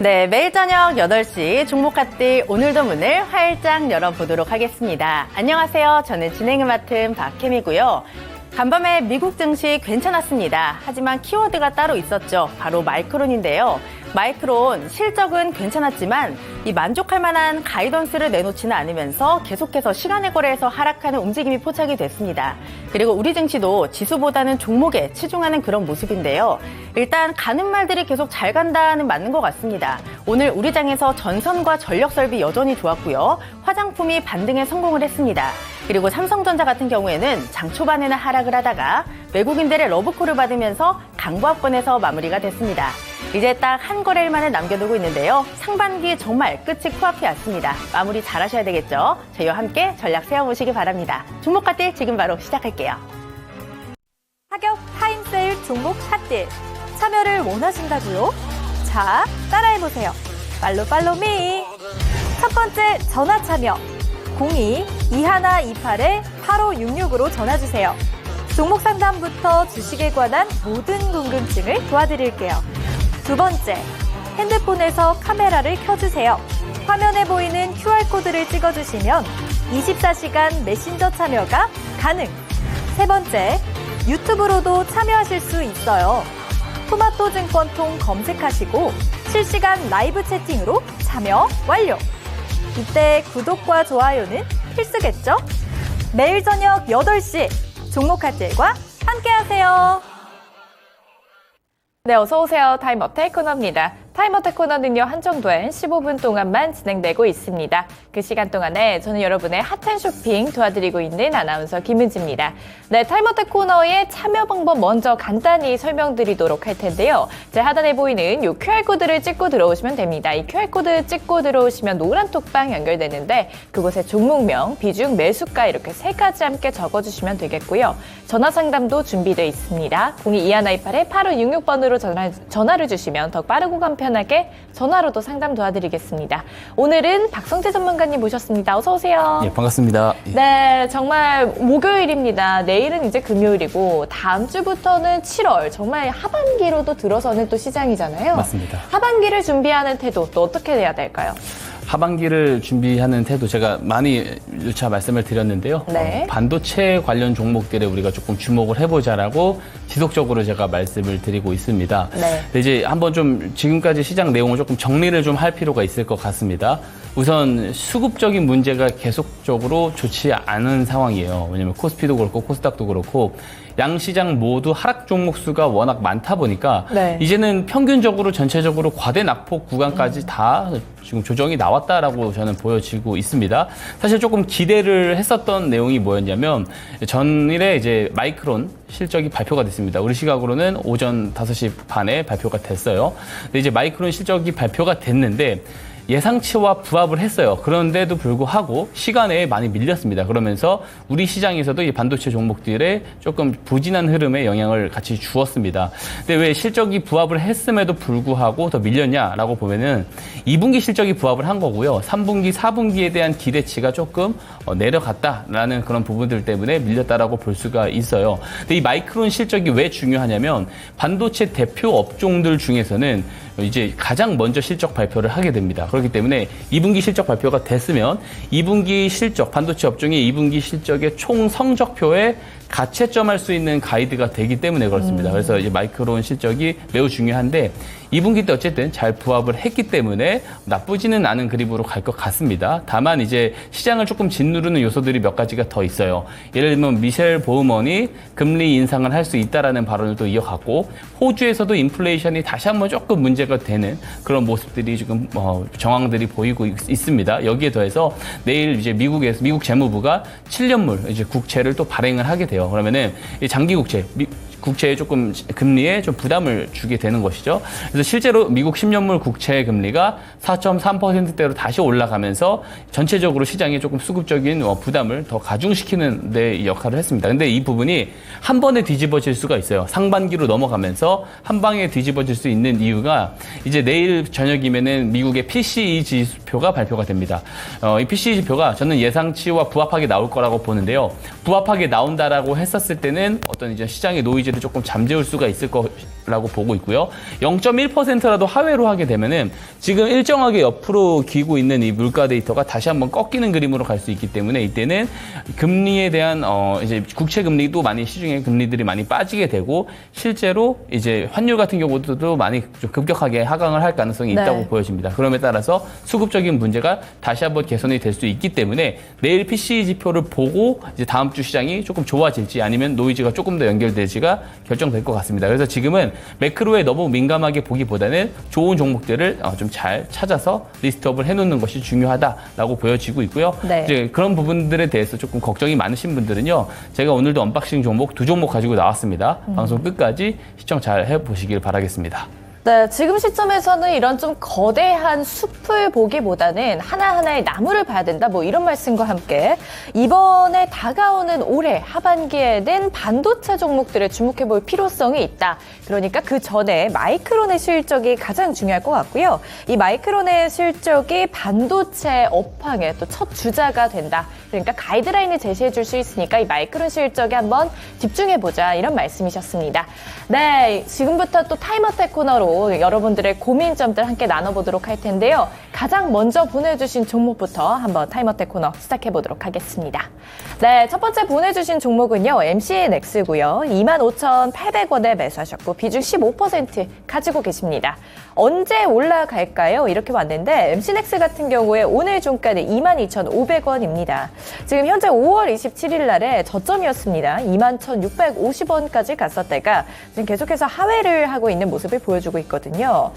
네, 매일 저녁 8시 종목핫딜 오늘도 문을 활짝 열어보도록 하겠습니다. 안녕하세요. 저는 진행을 맡은 박혜미고요. 간밤에 미국 증시 괜찮았습니다. 하지만 키워드가 따로 있었죠. 바로 마이크론인데요. 마이크론 실적은 괜찮았지만 이 만족할 만한 가이던스를 내놓지는 않으면서 계속해서 시간의 거래에서 하락하는 움직임이 포착이 됐습니다. 그리고 우리 증시도 지수보다는 종목에 치중하는 그런 모습인데요. 일단 가는 말들이 계속 잘 간다는 맞는 것 같습니다. 오늘 우리 장에서 전선과 전력 설비 여전히 좋았고요. 화장품이 반등에 성공을 했습니다. 그리고 삼성전자 같은 경우에는 장 초반에는 하락을 하다가 외국인들의 러브콜을 받으면서 강보합권에서 마무리가 됐습니다. 이제 딱 한 거래일만을 남겨두고 있는데요. 상반기 정말 끝이 코앞이 왔습니다. 마무리 잘 하셔야 되겠죠? 저희와 함께 전략 세워보시기 바랍니다. 종목 핫딜 지금 바로 시작할게요. 하격 타임세일 종목 핫딜 참여를 원하신다고요? 자, 따라해보세요. 팔로미. 첫 번째 전화 참여 02-2128-8566으로 전화주세요. 종목 상담부터 주식에 관한 모든 궁금증을 도와드릴게요. 두 번째, 핸드폰에서 카메라를 켜주세요. 화면에 보이는 QR코드를 찍어주시면 24시간 메신저 참여가 가능. 세 번째, 유튜브로도 참여하실 수 있어요. 토마토 증권통 검색하시고 실시간 라이브 채팅으로 참여 완료. 이때 구독과 좋아요는 필수겠죠? 매일 저녁 8시 종목 핫딜과 함께하세요. 네, 어서오세요. 타임어택 코너입니다. 타임어택 코너는요, 한정된 15분 동안만 진행되고 있습니다. 그 시간 동안에 저는 여러분의 핫한 쇼핑 도와드리고 있는 아나운서 김은지입니다. 네, 타임어택 코너의 참여 방법 먼저 간단히 설명드리도록 할 텐데요. 제 하단에 보이는 이 QR코드를 찍고 들어오시면 됩니다. 이 QR코드 찍고 들어오시면 노란 톡방 연결되는데 그곳에 종목명, 비중, 매수가 이렇게 세 가지 함께 적어주시면 되겠고요. 전화 상담도 준비되어 있습니다. 02-2128-8566번으로 전화를 주시면 더 빠르고 간편하게 전화로도 상담 도와드리겠습니다. 오늘은 박성재 전문가님 모셨습니다. 어서 오세요. 예, 반갑습니다. 네, 정말 목요일입니다. 내일은 이제 금요일이고 다음 주부터는 7월 정말 하반기로도 들어서는 또 시장이잖아요. 맞습니다. 하반기를 준비하는 태도 또 어떻게 돼야 될까요? 하반기를 준비하는 태도 제가 많이 누차 말씀을 드렸는데요. 네. 반도체 관련 종목들에 우리가 조금 주목을 해보자라고 지속적으로 제가 말씀을 드리고 있습니다. 네. 근데 이제 한번 좀 지금까지 시장 내용을 조금 정리를 좀 할 필요가 있을 것 같습니다. 우선 수급적인 문제가 계속적으로 좋지 않은 상황이에요. 왜냐하면 코스피도 그렇고 코스닥도 그렇고 양시장 모두 하락 종목 수가 워낙 많다 보니까 네. 이제는 평균적으로 전체적으로 과대 낙폭 구간까지 다 지금 조정이 나왔다라고 저는 보여지고 있습니다. 사실 조금 기대를 했었던 내용이 뭐였냐면 전일에 이제 마이크론 실적이 발표가 됐습니다. 우리 시각으로는 오전 5시 반에 발표가 됐어요. 근데 이제 마이크론 실적이 발표가 됐는데 예상치와 부합을 했어요. 그런데도 불구하고 시간에 많이 밀렸습니다. 그러면서 우리 시장에서도 이 반도체 종목들에 조금 부진한 흐름에 영향을 같이 주었습니다. 근데 왜 실적이 부합을 했음에도 불구하고 더 밀렸냐라고 보면은 2분기 실적이 부합을 한 거고요. 3분기, 4분기에 대한 기대치가 조금 내려갔다라는 그런 부분들 때문에 밀렸다라고 볼 수가 있어요. 근데 이 마이크론 실적이 왜 중요하냐면 반도체 대표 업종들 중에서는 이제 가장 먼저 실적 발표를 하게 됩니다. 그렇기 때문에 2분기 실적 발표가 됐으면 2분기 실적, 반도체 업종의 2분기 실적의 총 성적표에 가채점할 수 있는 가이드가 되기 때문에 그렇습니다. 그래서 이제 마이크론 실적이 매우 중요한데 2분기 때 어쨌든 잘 부합을 했기 때문에 나쁘지는 않은 그림으로 갈 것 같습니다. 다만 이제 시장을 조금 짓누르는 요소들이 몇 가지가 더 있어요. 예를 들면 미셸 보우먼이 금리 인상을 할 수 있다라는 발언을 또 이어갔고 호주에서도 인플레이션이 다시 한번 조금 문제가 되는 그런 모습들이 지금 정황들이 보이고 있습니다. 여기에 더해서 내일 이제 미국 재무부가 7년물 이제 국채를 또 발행을 하게 돼요. 그러면은 이 장기 국채에 조금 금리에 좀 부담을 주게 되는 것이죠. 그래서 실제로 미국 10년물 국채 금리가 4.3%대로 다시 올라가면서 전체적으로 시장에 조금 수급적인 부담을 더 가중시키는 데 역할을 했습니다. 근데 이 부분이 한 번에 뒤집어질 수가 있어요. 상반기로 넘어가면서 한 방에 뒤집어질 수 있는 이유가 이제 내일 저녁이면은 미국의 PCE 지표가 발표가 됩니다. 이 PCE 지표가 저는 예상치와 부합하게 나올 거라고 보는데요. 부합하게 나온다라고 했었을 때는 어떤 이제 시장의 노이즈를 에너지를 조금 잠재울 수가 있을 거라고 보고 있고요. 0.1%라도 하회로 하게 되면은 지금 일정하게 옆으로 기고 있는 이 물가 데이터가 다시 한번 꺾이는 그림으로 갈 수 있기 때문에 이때는 금리에 대한 이제 국채 금리도 많이 시중에 금리들이 많이 빠지게 되고 실제로 이제 환율 같은 경우도 많이 좀 급격하게 하강을 할 가능성이 있다고 보여집니다. 그럼에 따라서 수급적인 문제가 다시 한번 개선이 될 수 있기 때문에 내일 PCE 지표를 보고 이제 다음 주 시장이 조금 좋아질지 아니면 노이즈가 조금 더 연결될지가 결정될 것 같습니다. 그래서 지금은 매크로에 너무 민감하게 보기보다는 좋은 종목들을 좀 잘 찾아서 리스트업을 해놓는 것이 중요하다라고 보여지고 있고요. 네. 이제 그런 부분들에 대해서 조금 걱정이 많으신 분들은요. 제가 오늘도 언박싱 종목 2종목 가지고 나왔습니다. 방송 끝까지 시청 잘 해보시길 바라겠습니다. 네, 지금 시점에서는 이런 좀 거대한 숲을 보기보다는 하나하나의 나무를 봐야 된다. 뭐 이런 말씀과 함께 이번에 다가오는 올해 하반기에는 반도체 종목들에 주목해 볼 필요성이 있다. 그러니까 그 전에 마이크론의 실적이 가장 중요할 것 같고요. 이 마이크론의 실적이 반도체 업황의 또 첫 주자가 된다. 그러니까 가이드라인을 제시해 줄 수 있으니까 이 마이크론 실적에 한번 집중해 보자. 이런 말씀이셨습니다. 네, 지금부터 또 타임어택 코너로 여러분들의 고민점들 함께 나눠보도록 할 텐데요. 가장 먼저 보내주신 종목부터 한번 타임어택 코너 시작해보도록 하겠습니다. 네, 첫 번째 보내주신 종목은요. MCNX고요. 25,800원에 매수하셨고 비중 15% 가지고 계십니다. 언제 올라갈까요? 이렇게 왔는데 MCNX 같은 경우에 오늘 종가는 22,500원입니다. 지금 현재 5월 27일 날에 저점이었습니다. 21,650원까지 갔었다가 지금 계속해서 하회를 하고 있는 모습을 보여주고 있거든요.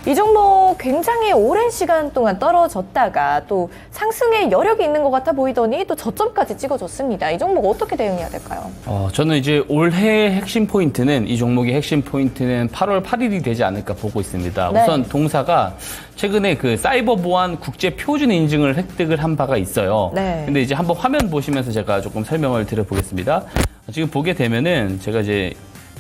이 종목 굉장히 오랜 시간 동안 떨어졌다가 또 상승의 여력이 있는 것 같아 보이더니 또 저점까지 찍어줬습니다. 이 종목 어떻게 대응해야 될까요? 저는 이제 올해의 핵심 포인트는 이 종목의 핵심 포인트는 8월 8일이 되지 않을까 보고 있습니다. 네. 우선 동사가 최근에 그 사이버 보안 국제 표준 인증을 획득을 한 바가 있어요. 네. 근데 이제 한번 화면 보시면서 제가 조금 설명을 드려보겠습니다. 지금 보게 되면은 제가 이제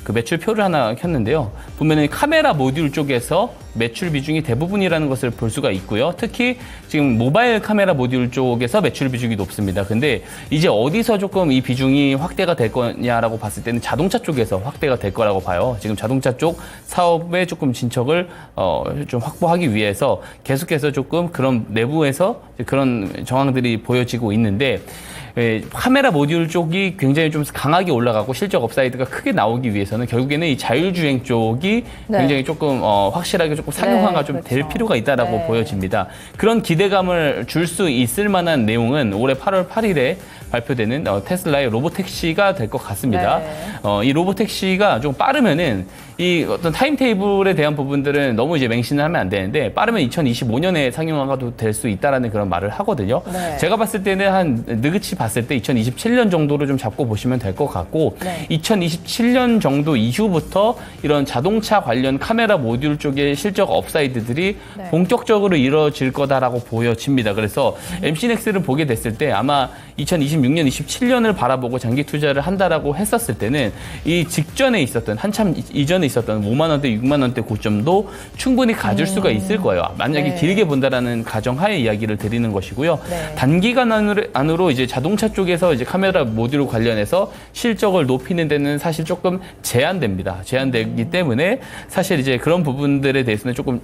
그 매출표를 하나 켰는데요. 보면은 카메라 모듈 쪽에서 매출 비중이 대부분이라는 것을 볼 수가 있고요. 특히 지금 모바일 카메라 모듈 쪽에서 매출 비중이 높습니다. 근데 이제 어디서 조금 이 비중이 확대가 될 거냐라고 봤을 때는 자동차 쪽에서 확대가 될 거라고 봐요. 지금 자동차 쪽 사업에 조금 진척을 좀 확보하기 위해서 계속해서 조금 그런 내부에서 그런 정황들이 보여지고 있는데 카메라 모듈 쪽이 굉장히 좀 강하게 올라가고 실적 업사이드가 크게 나오기 위해서는 결국에는 이 자율주행 쪽이 굉장히 조금 확실하게 조금 상용화가 좀 될 필요가 있다라고 보여집니다. 그런 기대감을 줄 수 있을 만한 내용은 올해 8월 8일에 발표되는 테슬라의 로보택시가 될 것 같습니다. 이 로보택시가 좀 빠르면은 이 어떤 타임테이블에 대한 부분들은 너무 이제 맹신을 하면 안 되는데 빠르면 2025년에 상용화가 될 수 있다라는 그런 말을 하거든요. 제가 봤을 때는 한 느긋이 봤을 때 2027년 정도로 좀 잡고 보시면 될 것 같고 2027년 정도 이후부터 이런 자동차 관련 카메라 모듈 쪽의 실적 업사이드들이 본격적으로 이루어질 거다라고 보여집니다. 그래서 MC넥스를 보게 됐을 때 아마 2026년, 27년을 바라보고 장기 투자를 한다라고 했었을 때는 이 직전에 있었던 한참 이전에 있었던 5만 원대, 6만 원대 고점도 충분히 가질 수가 있을 거예요. 만약에 길게 본다라는 가정하에 이야기를 드리는 것이고요. 단기간 안으로 이제 자동차 쪽에서 이제 카메라 모듈 관련해서 실적을 높이는 데는 사실 조금 제한됩니다. 제한되기 때문에 사실 이제 그런 부분들에 대해서는 조금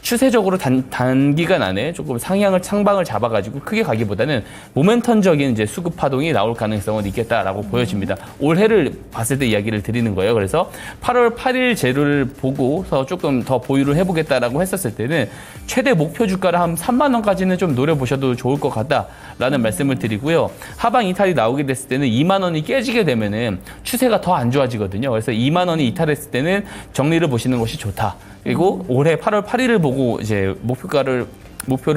추세적으로 단기간 안에 조금 상방을 잡아가지고 크게 가기보다는 모멘텀적인 이제 수급 파동이 나올 가능성은 있겠다라고 보여집니다. 올해를 봤을 때 이야기를 드리는 거예요. 그래서 8월 8일 재료를 보고서 조금 더 보유를 해보겠다라고 했었을 때는 최대 목표 주가를 한 3만 원까지는 좀 노려보셔도 좋을 것 같다라는 말씀을 드리고요. 하방 이탈이 나오게 됐을 때는 2만 원이 깨지게 되면은 추세가 더 안 좋아지거든요. 그래서 2만 원이 이탈했을 때는 정리를 보시는 것이 좋다. 그리고 올해 8월 8일을 보고 이제 목표를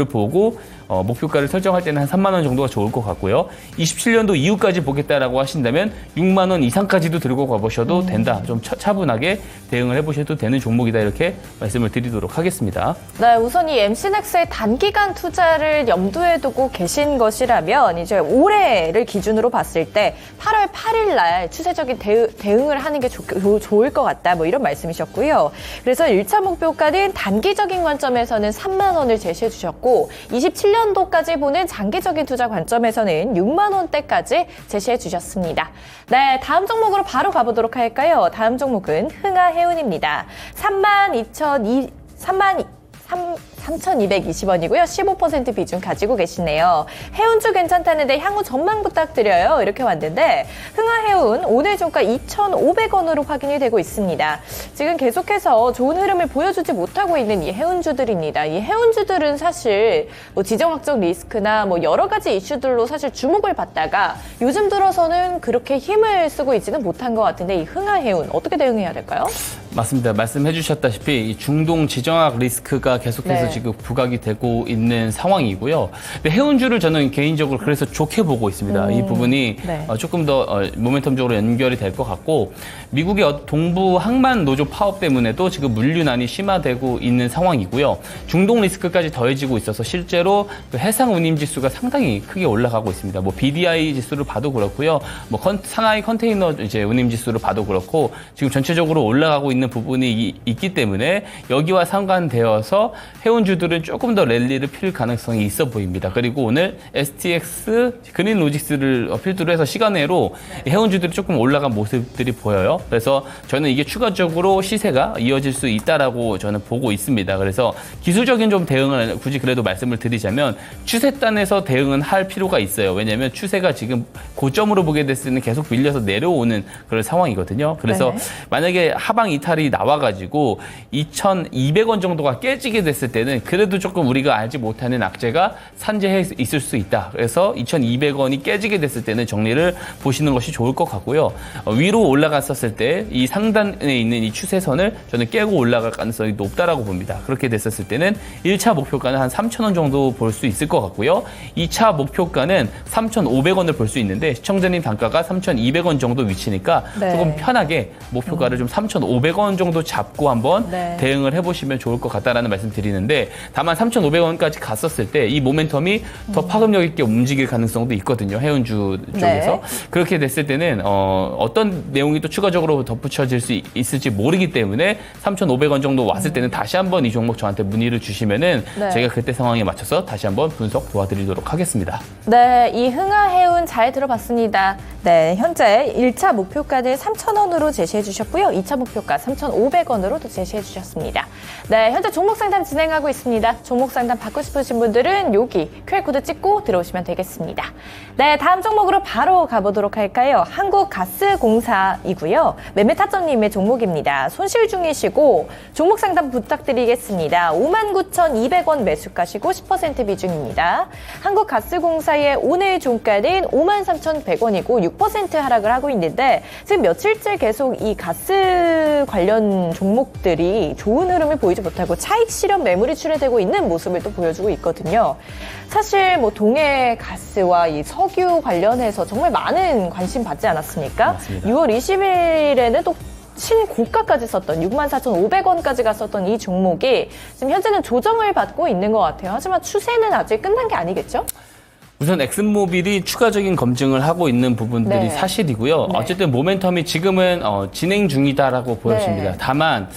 보고 목표가를 설정할 때는 한 3만 원 정도가 좋을 것 같고요. 27년도 이후까지 보겠다라고 하신다면 6만 원 이상까지도 들고 가보셔도 된다. 좀 차분하게 대응을 해보셔도 되는 종목이다. 이렇게 말씀을 드리도록 하겠습니다. 네, 우선 이 MC넥스의 단기간 투자를 염두에 두고 계신 것이라면 이제 올해를 기준으로 봤을 때 8월 8일 날 추세적인 대응을 하는 게 좋을 것 같다. 뭐 이런 말씀이셨고요. 그래서 1차 목표가는 단기적인 관점에서는 3만 원을 제시해 주셨고 27년 내년도까지 보는 장기적인 투자 관점에서는 6만 원대까지 제시해 주셨습니다. 네, 다음 종목으로 바로 가보도록 할까요? 다음 종목은 흥하해운입니다. 3,220원이고요. 15% 비중 가지고 계시네요. 해운주 괜찮다는데 향후 전망 부탁드려요. 이렇게 왔는데 흥하해운 오늘 종가 2,500원으로 확인이 되고 있습니다. 지금 계속해서 좋은 흐름을 보여주지 못하고 있는 이 해운주들입니다. 이 해운주들은 사실 뭐 지정학적 리스크나 뭐 여러 가지 이슈들로 사실 주목을 받다가 요즘 들어서는 그렇게 힘을 쓰고 있지는 못한 것 같은데 이 흥하해운 어떻게 대응해야 될까요? 맞습니다. 말씀해 주셨다시피 이 중동 지정학 리스크가 계속해서 네. 지금 부각이 되고 있는 상황이고요. 근데 해운주를 저는 개인적으로 그래서 좋게 보고 있습니다. 이 부분이 네. 조금 더 모멘텀적으로 연결이 될 것 같고 미국의 동부 항만 노조 파업 때문에도 지금 물류난이 심화되고 있는 상황이고요. 중동 리스크까지 더해지고 있어서 실제로 그 해상 운임 지수가 상당히 크게 올라가고 있습니다. 뭐 BDI 지수를 봐도 그렇고요. 뭐 상하이 컨테이너 이제 운임 지수를 봐도 그렇고 지금 전체적으로 올라가고 있는 부분이 있기 때문에 여기와 상관되어서 해운주들은 조금 더 랠리를 필 가능성이 있어 보입니다. 그리고 오늘 STX 그린 로직스를 필두로 해서 시간외로 해운주들이 조금 올라간 모습들이 보여요. 그래서 저는 이게 추가적으로 시세가 이어질 수 있다라고 저는 보고 있습니다. 그래서 기술적인 좀 대응을 굳이 그래도 말씀을 드리자면 추세단에서 대응은 할 필요가 있어요. 왜냐하면 추세가 지금 고점으로 보게 됐을 때는 계속 밀려서 내려오는 그런 상황이거든요. 그래서 네. 만약에 하방 이탈이 나와가지고 2,200원 정도가 깨지게 됐을 때는 그래도 조금 우리가 알지 못하는 악재가 산재해 있을 수 있다. 그래서 2,200원이 깨지게 됐을 때는 정리를 보시는 것이 좋을 것 같고요. 위로 올라갔었을 때 이 상단에 있는 이 추세선을 저는 깨고 올라갈 가능성이 높다라고 봅니다. 그렇게 됐었을 때는 1차 목표가는 한 3,000원 정도 볼 수 있을 것 같고요. 2차 목표가는 3,500원을 볼 수 있는데 시청자님 단가가 3,200원 정도 위치니까 네. 조금 편하게 목표가를 좀 3,500원 정도 잡고 한번 네. 대응을 해보시면 좋을 것 같다라는 말씀 드리는데 다만 3,500원까지 갔었을 때 이 모멘텀이 더 파급력 있게 움직일 가능성도 있거든요. 해운주 쪽에서. 네. 그렇게 됐을 때는 어떤 내용이 또 추가적으로 덧붙여질 수 있을지 모르기 때문에 3,500원 정도 왔을 때는 다시 한번 이 종목 저한테 문의를 주시면은 네. 제가 그때 상황에 맞춰서 다시 한번 분석 도와드리도록 하겠습니다. 네, 이 흥하해운 잘 들어봤습니다. 네, 현재 1차 목표가는 3,000원으로 제시해 주셨고요. 2차 목표가 3,500원으로 또 제시해 주셨습니다. 네, 현재 종목 상담 진행하고 있습니다. 종목 상담 받고 싶으신 분들은 여기 QR코드 찍고 들어오시면 되겠습니다. 네, 다음 종목으로 바로 가보도록 할까요? 한국가스공사이고요. 매매타점님의 종목입니다. 손실 중이시고 종목 상담 부탁드리겠습니다. 59,200원 매수가시고 10% 비중입니다. 한국가스공사의 오늘 종가는 53,100원이고 6% 하락을 하고 있는데 지금 며칠째 계속 이 가스 관련 종목들이 좋은 흐름을 보이지 못하고 차익 실현 매물이 출현되고 있는 모습을 또 보여주고 있거든요. 사실 뭐 동해 가스와 이 석유 관련해서 정말 많은 관심 받지 않았습니까? 맞습니다. 6월 20일에는 또 신고가까지 썼던 64,500원까지 갔었던 이 종목이 지금 현재는 조정을 받고 있는 것 같아요. 하지만 추세는 아직 끝난 게 아니겠죠? 우선 엑슨모빌이 추가적인 검증을 하고 있는 부분들이 네. 사실이고요. 네. 어쨌든 모멘텀이 지금은 진행 중이다라고 보여집니다. 네. 다만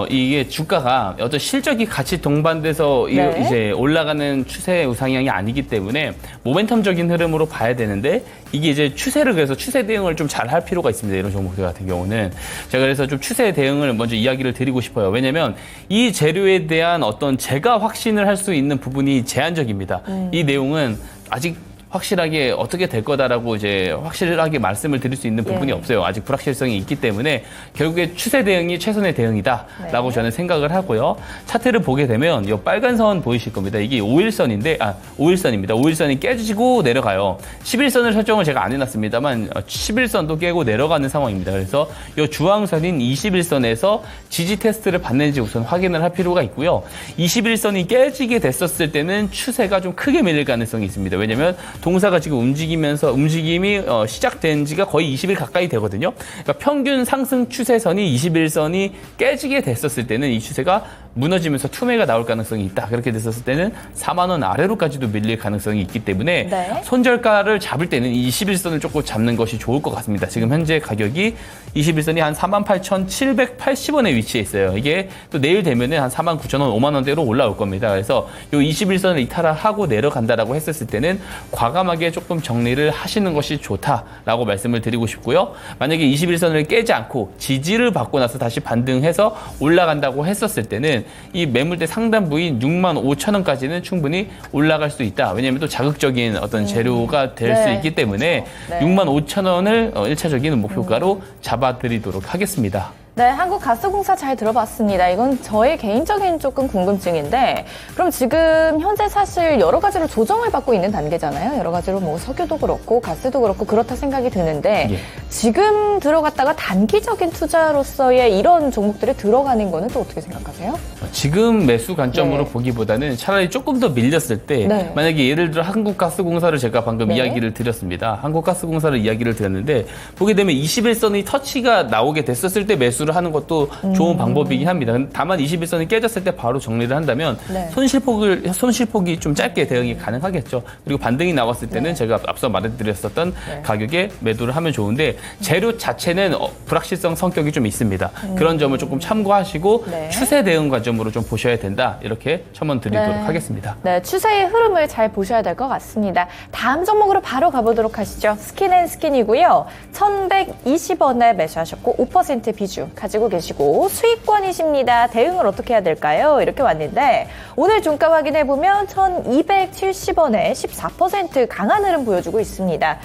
이게 주가가 어떤 실적이 같이 동반돼서 네. 이제 올라가는 추세 우상향이 아니기 때문에 모멘텀적인 흐름으로 봐야 되는데 이게 이제 추세를 그래서 추세 대응을 좀 잘 할 필요가 있습니다. 이런 종목들 같은 경우는 제가 그래서 좀 추세 대응을 먼저 이야기를 드리고 싶어요. 왜냐하면 이 재료에 대한 어떤 제가 확신을 할 수 있는 부분이 제한적입니다. 이 내용은 아직 확실하게 어떻게 될 거다라고 이제 확실하게 말씀을 드릴 수 있는 부분이 예. 없어요. 아직 불확실성이 있기 때문에 결국에 추세 대응이 최선의 대응이다라고 네. 저는 생각을 하고요. 차트를 보게 되면 이 빨간 선 보이실 겁니다. 이게 5일선인데 5일선입니다. 5일선이 깨지고 내려가요. 11선을 설정을 제가 안 해놨습니다만 11선도 깨고 내려가는 상황입니다. 그래서 이 주황선인 21선에서 지지 테스트를 받는지 우선 확인을 할 필요가 있고요. 21선이 깨지게 됐었을 때는 추세가 좀 크게 밀릴 가능성이 있습니다. 왜냐하면 동사가 지금 움직임이 시작된 지가 거의 20일 가까이 되거든요. 그러니까 평균 상승 추세선이 21선이 깨지게 됐었을 때는 이 추세가 무너지면서 투매가 나올 가능성이 있다. 그렇게 됐었을 때는 4만 원 아래로까지도 밀릴 가능성이 있기 때문에 네. 손절가를 잡을 때는 이 21선을 조금 잡는 것이 좋을 것 같습니다. 지금 현재 가격이 21선이 한 48,780원에 위치해 있어요. 이게 또 내일 되면은 한 49,000원, 5만 원대로 올라올 겁니다. 그래서 이 21선을 이탈하고 내려간다라고 했었을 때는 과감하게 조금 정리를 하시는 것이 좋다라고 말씀을 드리고 싶고요. 만약에 21선을 깨지 않고 지지를 받고 나서 다시 반등해서 올라간다고 했었을 때는 이 매물대 상단 부인 65,000원까지는 충분히 올라갈 수 있다. 왜냐하면 또 자극적인 어떤 재료가 될 수 네. 있기 때문에 네. 65,000원을 1차적인 목표가로 잡아드리도록 하겠습니다. 네, 한국가스공사 잘 들어봤습니다. 이건 저의 개인적인 조금 궁금증인데, 그럼 지금 현재 사실 여러 가지로 조정을 받고 있는 단계잖아요. 여러 가지로 뭐 석유도 그렇고 가스도 그렇고 그렇다 생각이 드는데, 예. 지금 들어갔다가 단기적인 투자로서의 이런 종목들에 들어가는 거는 또 어떻게 생각하세요? 지금 매수 관점으로 네. 보기보다는 차라리 조금 더 밀렸을 때 네. 만약에 예를 들어 한국가스공사를 제가 방금 네. 이야기를 드렸습니다. 한국가스공사를 이야기를 드렸는데 보게 되면 21선이 터치가 나오게 됐었을 때 매수를 하는 것도 좋은 방법이긴 합니다. 다만 21선이 깨졌을 때 바로 정리를 한다면 네. 손실폭이 좀 짧게 대응이 가능하겠죠. 그리고 반등이 나왔을 때는 제가 앞서 말해드렸었던 네. 가격에 매도를 하면 좋은데 재료 자체는 불확실성 성격이 좀 있습니다. 그런 점을 조금 참고하시고 네. 추세 대응 관점으로 좀 보셔야 된다. 이렇게 첨언드리도록 네. 하겠습니다. 네, 추세의 흐름을 잘 보셔야 될 것 같습니다. 다음 종목으로 바로 가보도록 하시죠. 스킨앤스킨이고요. 1,120원에 매수하셨고 5% 비중 가지고 계시고 수익권이십니다. 대응을 어떻게 해야 될까요? 이렇게 왔는데 오늘 종가 확인해보면 1,270원에 14% 강한 흐름 보여주고 있습니다.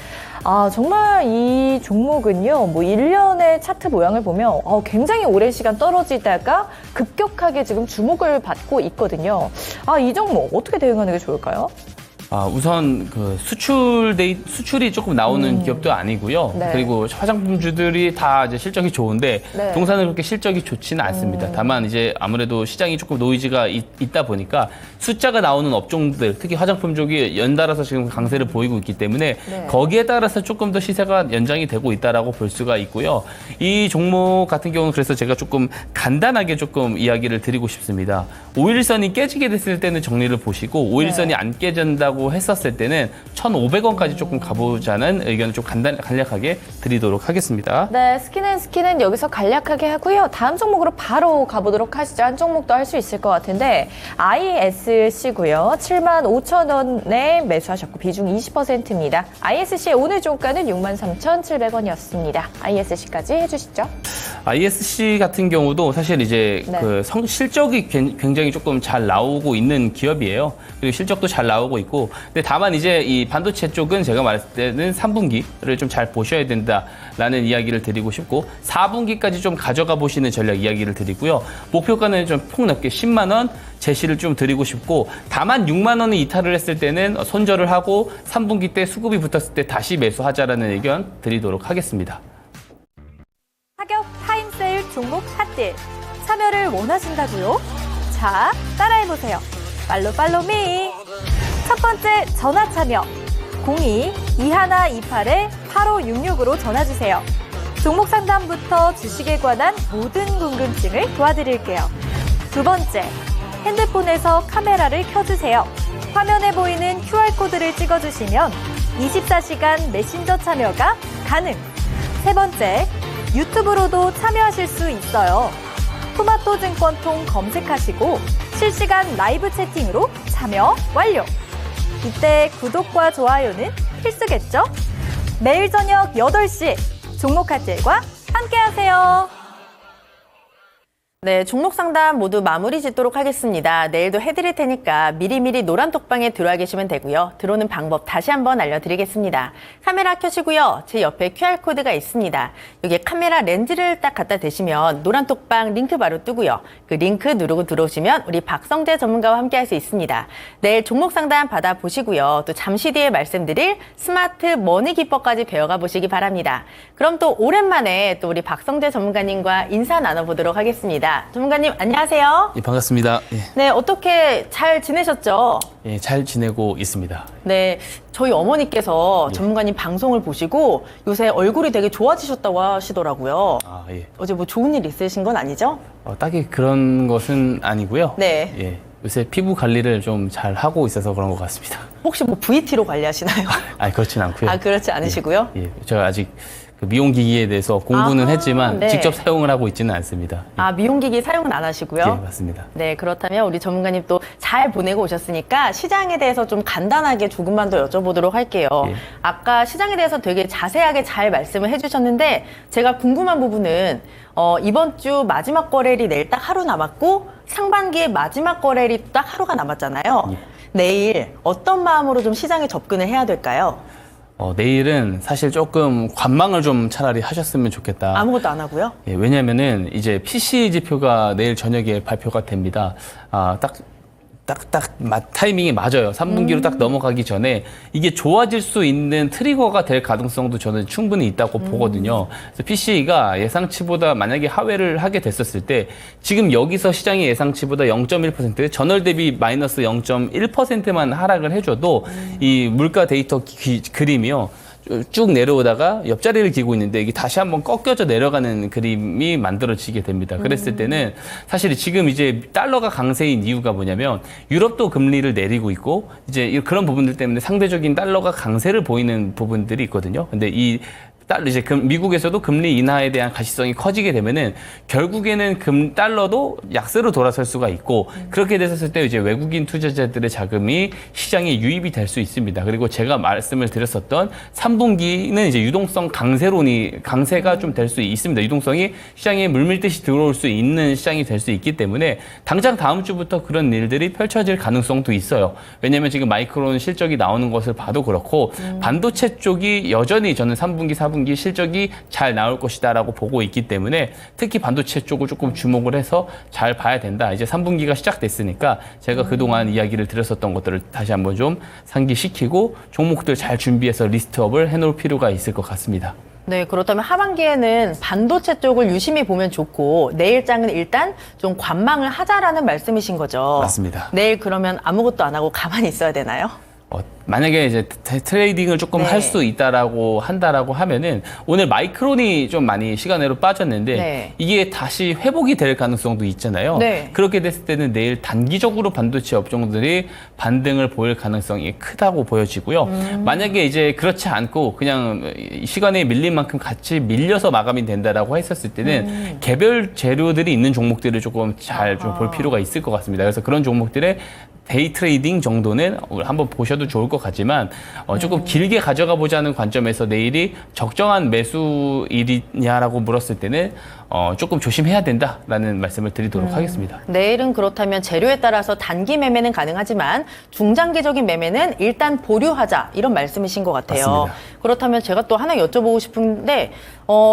아, 정말 이 종목은요, 뭐 1년의 차트 모양을 보면 굉장히 오랜 시간 떨어지다가 급격하게 지금 주목을 받고 있거든요. 아, 이 종목 어떻게 대응하는 게 좋을까요? 우선 그 수출이 조금 나오는 기업도 아니고요. 네. 그리고 화장품주들이 다 이제 실적이 좋은데 네. 동사는 그렇게 실적이 좋지는 않습니다. 다만 이제 아무래도 시장이 조금 노이즈가 있다 보니까 숫자가 나오는 업종들, 특히 화장품 쪽이 연달아서 지금 강세를 보이고 있기 때문에 네. 거기에 따라서 조금 더 시세가 연장이 되고 있다라고 볼 수가 있고요. 이 종목 같은 경우는 그래서 제가 조금 간단하게 조금 이야기를 드리고 싶습니다. 5일선이 깨지게 됐을 때는 정리를 보시고 5일선이 네. 안 깨진다고 했었을 때는 1,500원까지 조금 가보자는 의견을 좀 간략하게 드리도록 하겠습니다. 네, 스킨앤스킨은 여기서 간략하게 하고요. 다음 종목으로 바로 가보도록 하시죠. 한 종목도 할 수 있을 것 같은데 ISC고요. 75,000원에 매수하셨고 비중 20%입니다. ISC의 오늘 종가는 63,700원이었습니다. ISC까지 해주시죠. ISC 같은 경우도 사실 이제 네. 실적이 굉장히 조금 잘 나오고 있는 기업이에요. 그리고 실적도 잘 나오고 있고, 근데 다만 이제 이 반도체 쪽은 제가 말했을 때는 3분기를 좀 잘 보셔야 된다라는 이야기를 드리고 싶고, 4분기까지 좀 가져가 보시는 전략 이야기를 드리고요. 목표가는 좀 폭넓게 10만 원 제시를 좀 드리고 싶고, 다만 6만 원을 이탈을 했을 때는 손절을 하고 3분기 때 수급이 붙었을 때 다시 매수하자라는 의견 드리도록 하겠습니다. 가격 타임세일 종목 핫딜 참여를 원하신다고요? 자, 따라해보세요. 팔로미. 첫 번째 전화 참여 02-2128-8566으로 전화주세요. 종목 상담부터 주식에 관한 모든 궁금증을 도와드릴게요. 두 번째, 핸드폰에서 카메라를 켜주세요. 화면에 보이는 QR코드를 찍어주시면 24시간 메신저 참여가 가능. 세 번째, 유튜브로도 참여하실 수 있어요. 토마토증권통 검색하시고 실시간 라이브 채팅으로 참여 완료. 이때 구독과 좋아요는 필수겠죠? 매일 저녁 8시 종목 핫딜과 함께하세요. 네, 종목 상담 모두 마무리 짓도록 하겠습니다. 내일도 해드릴 테니까 미리미리 노란 톡방에 들어와 계시면 되고요. 들어오는 방법 다시 한번 알려드리겠습니다. 카메라 켜시고요. 제 옆에 QR코드가 있습니다. 여기에 카메라 렌즈를 딱 갖다 대시면 노란 톡방 링크 바로 뜨고요. 그 링크 누르고 들어오시면 우리 박성재 전문가와 함께 할 수 있습니다. 내일 종목 상담 받아보시고요. 또 잠시 뒤에 말씀드릴 스마트 머니 기법까지 배워가 보시기 바랍니다. 그럼 또 오랜만에 또 우리 박성재 전문가님과 인사 나눠보도록 하겠습니다. 모셨습니다. 전문가님 안녕하세요. 예, 반갑습니다. 예. 네, 어떻게 잘 지내셨죠? 예, 잘 지내고 있습니다. 네, 저희 어머니께서 전문가님 방송을 보시고 요새 얼굴이 되게 좋아지셨다고 하시더라고요. 아, 예. 어제 뭐 좋은 일 있으신 건 아니죠? 딱히 그런 것은 아니고요. 네. 예. 요새 피부 관리를 좀 잘 하고 있어서 그런 것 같습니다. 혹시 뭐 VT로 관리하시나요? 아니, 그렇진 않고요. 아, 그렇지 않으시고요? 예. 제가 아직 그 미용기기에 대해서 공부는 아, 했지만 네. 직접 사용을 하고 있지는 않습니다. 예. 아, 미용기기 사용은 안 하시고요? 예, 맞습니다. 네, 그렇다면 우리 전문가님 또 잘 보내고 오셨으니까 시장에 대해서 좀 간단하게 조금만 더 여쭤보도록 할게요. 예. 아까 시장에 대해서 되게 자세하게 잘 말씀을 해주셨는데 제가 궁금한 부분은 이번 주 마지막 거래일이 내일 딱 하루 남았고 상반기의 마지막 거래일이 딱 하루가 남았잖아요. 예. 내일 어떤 마음으로 좀 시장에 접근을 해야 될까요? 내일은 사실 조금 관망을 좀 차라리 하셨으면 좋겠다. 아무것도 안 하고요? 예, 왜냐면은 이제 PC 지표가 내일 저녁에 발표가 됩니다. 타이밍이 맞아요. 3분기로 딱 넘어가기 전에 이게 좋아질 수 있는 트리거가 될 가능성도 저는 충분히 있다고 보거든요. 그래서 PC가 예상치보다 만약에 하회를 하게 됐었을 때 지금 여기서 시장의 예상치보다 0.1% 전월 대비 마이너스 0.1%만 하락을 해줘도 이 물가 데이터 그림이요. 쭉 내려오다가 옆자리를 기고 있는데 이게 다시 한번 꺾여져 내려가는 그림이 만들어지게 됩니다. 그랬을 때는 사실 지금 이제 달러가 강세인 이유가 뭐냐면 유럽도 금리를 내리고 있고 이제 그런 부분들 때문에 상대적인 달러가 강세를 보이는 부분들이 있거든요. 근데 이제 미국에서도 금리 인하에 대한 가시성이 커지게 되면은 결국에는 달러도 약세로 돌아설 수가 있고 그렇게 됐을 때 이제 외국인 투자자들의 자금이 시장에 유입이 될 수 있습니다. 그리고 제가 말씀을 드렸었던 3분기는 이제 유동성 강세가 좀 될 수 있습니다. 유동성이 시장에 물밀듯이 들어올 수 있는 시장이 될 수 있기 때문에 당장 다음 주부터 그런 일들이 펼쳐질 가능성도 있어요. 왜냐하면 지금 마이크론 실적이 나오는 것을 봐도 그렇고 반도체 쪽이 여전히 저는 3분기, 4분기 실적이 잘 나올 것이다라고 보고 있기 때문에 특히 반도체 쪽을 조금 주목을 해서 잘 봐야 된다. 이제 3분기가 시작됐으니까 제가 그동안 이야기를 드렸었던 것들을 다시 한번 좀 상기시키고 종목들 잘 준비해서 리스트업을 해놓을 필요가 있을 것 같습니다. 네, 그렇다면 하반기에는 반도체 쪽을 유심히 보면 좋고 내일장은 일단 좀 관망을 하자라는 말씀이신 거죠. 맞습니다. 내일 그러면 아무것도 안 하고 가만히 있어야 되나요? 만약에 이제 트레이딩을 조금 네. 할 수 한다라고 하면은 오늘 마이크론이 좀 많이 시간으로 빠졌는데 네. 이게 다시 회복이 될 가능성도 있잖아요. 네. 그렇게 됐을 때는 내일 단기적으로 반도체 업종들이 반등을 보일 가능성이 크다고 보여지고요. 만약에 이제 그렇지 않고 그냥 시간에 밀린 만큼 같이 밀려서 마감이 된다라고 했었을 때는 개별 재료들이 있는 종목들을 조금 잘 좀 볼 필요가 있을 것 같습니다. 그래서 그런 종목들의 데이 트레이딩 정도는 한번 보셔도 좋을 것 같지만 조금 길게 가져가 보자는 관점에서 내일이 적정한 매수일이냐라고 물었을 때는 조금 조심해야 된다라는 말씀을 드리도록 하겠습니다. 내일은 그렇다면 재료에 따라서 단기 매매는 가능하지만 중장기적인 매매는 일단 보류하자 이런 말씀이신 것 같아요. 맞습니다. 그렇다면 제가 또 하나 여쭤보고 싶은데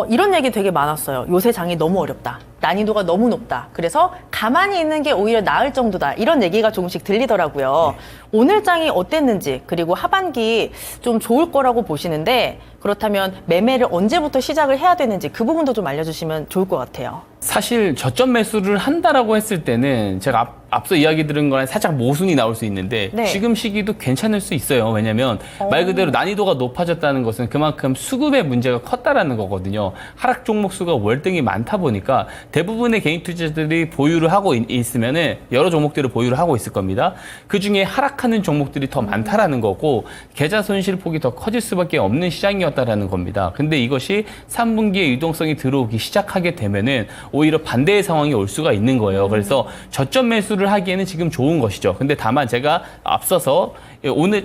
이런 얘기 되게 많았어요. 요새 장이 너무 어렵다. 난이도가 너무 높다. 그래서 가만히 있는 게 오히려 나을 정도다. 이런 얘기가 조금씩 들리더라고요. 오늘 장이 어땠는지 그리고 하반기 좀 좋을 거라고 보시는데 그렇다면 매매를 언제부터 시작을 해야 되는지 그 부분도 좀 알려주시면 좋을 것 같아요. 사실 저점 매수를 한다라고 했을 때는 제가 앞서 이야기 들은 거랑 살짝 모순이 나올 수 있는데 네. 지금 시기도 괜찮을 수 있어요. 왜냐하면 말 그대로 난이도가 높아졌다는 것은 그만큼 수급의 문제가 컸다라는 거거든요. 하락 종목 수가 월등히 많다 보니까 대부분의 개인 투자자들이 보유를 하고 있으면은 여러 종목들을 보유를 하고 있을 겁니다. 그 중에 하락하는 종목들이 더 많다라는 거고 계좌 손실폭이 더 커질 수밖에 없는 시장이었다라는 겁니다. 근데 이것이 3분기에 유동성이 들어오기 시작하게 되면은 오히려 반대의 상황이 올 수가 있는 거예요. 그래서 저점 매수를 하기에는 지금 좋은 것이죠. 근데 다만 제가 앞서서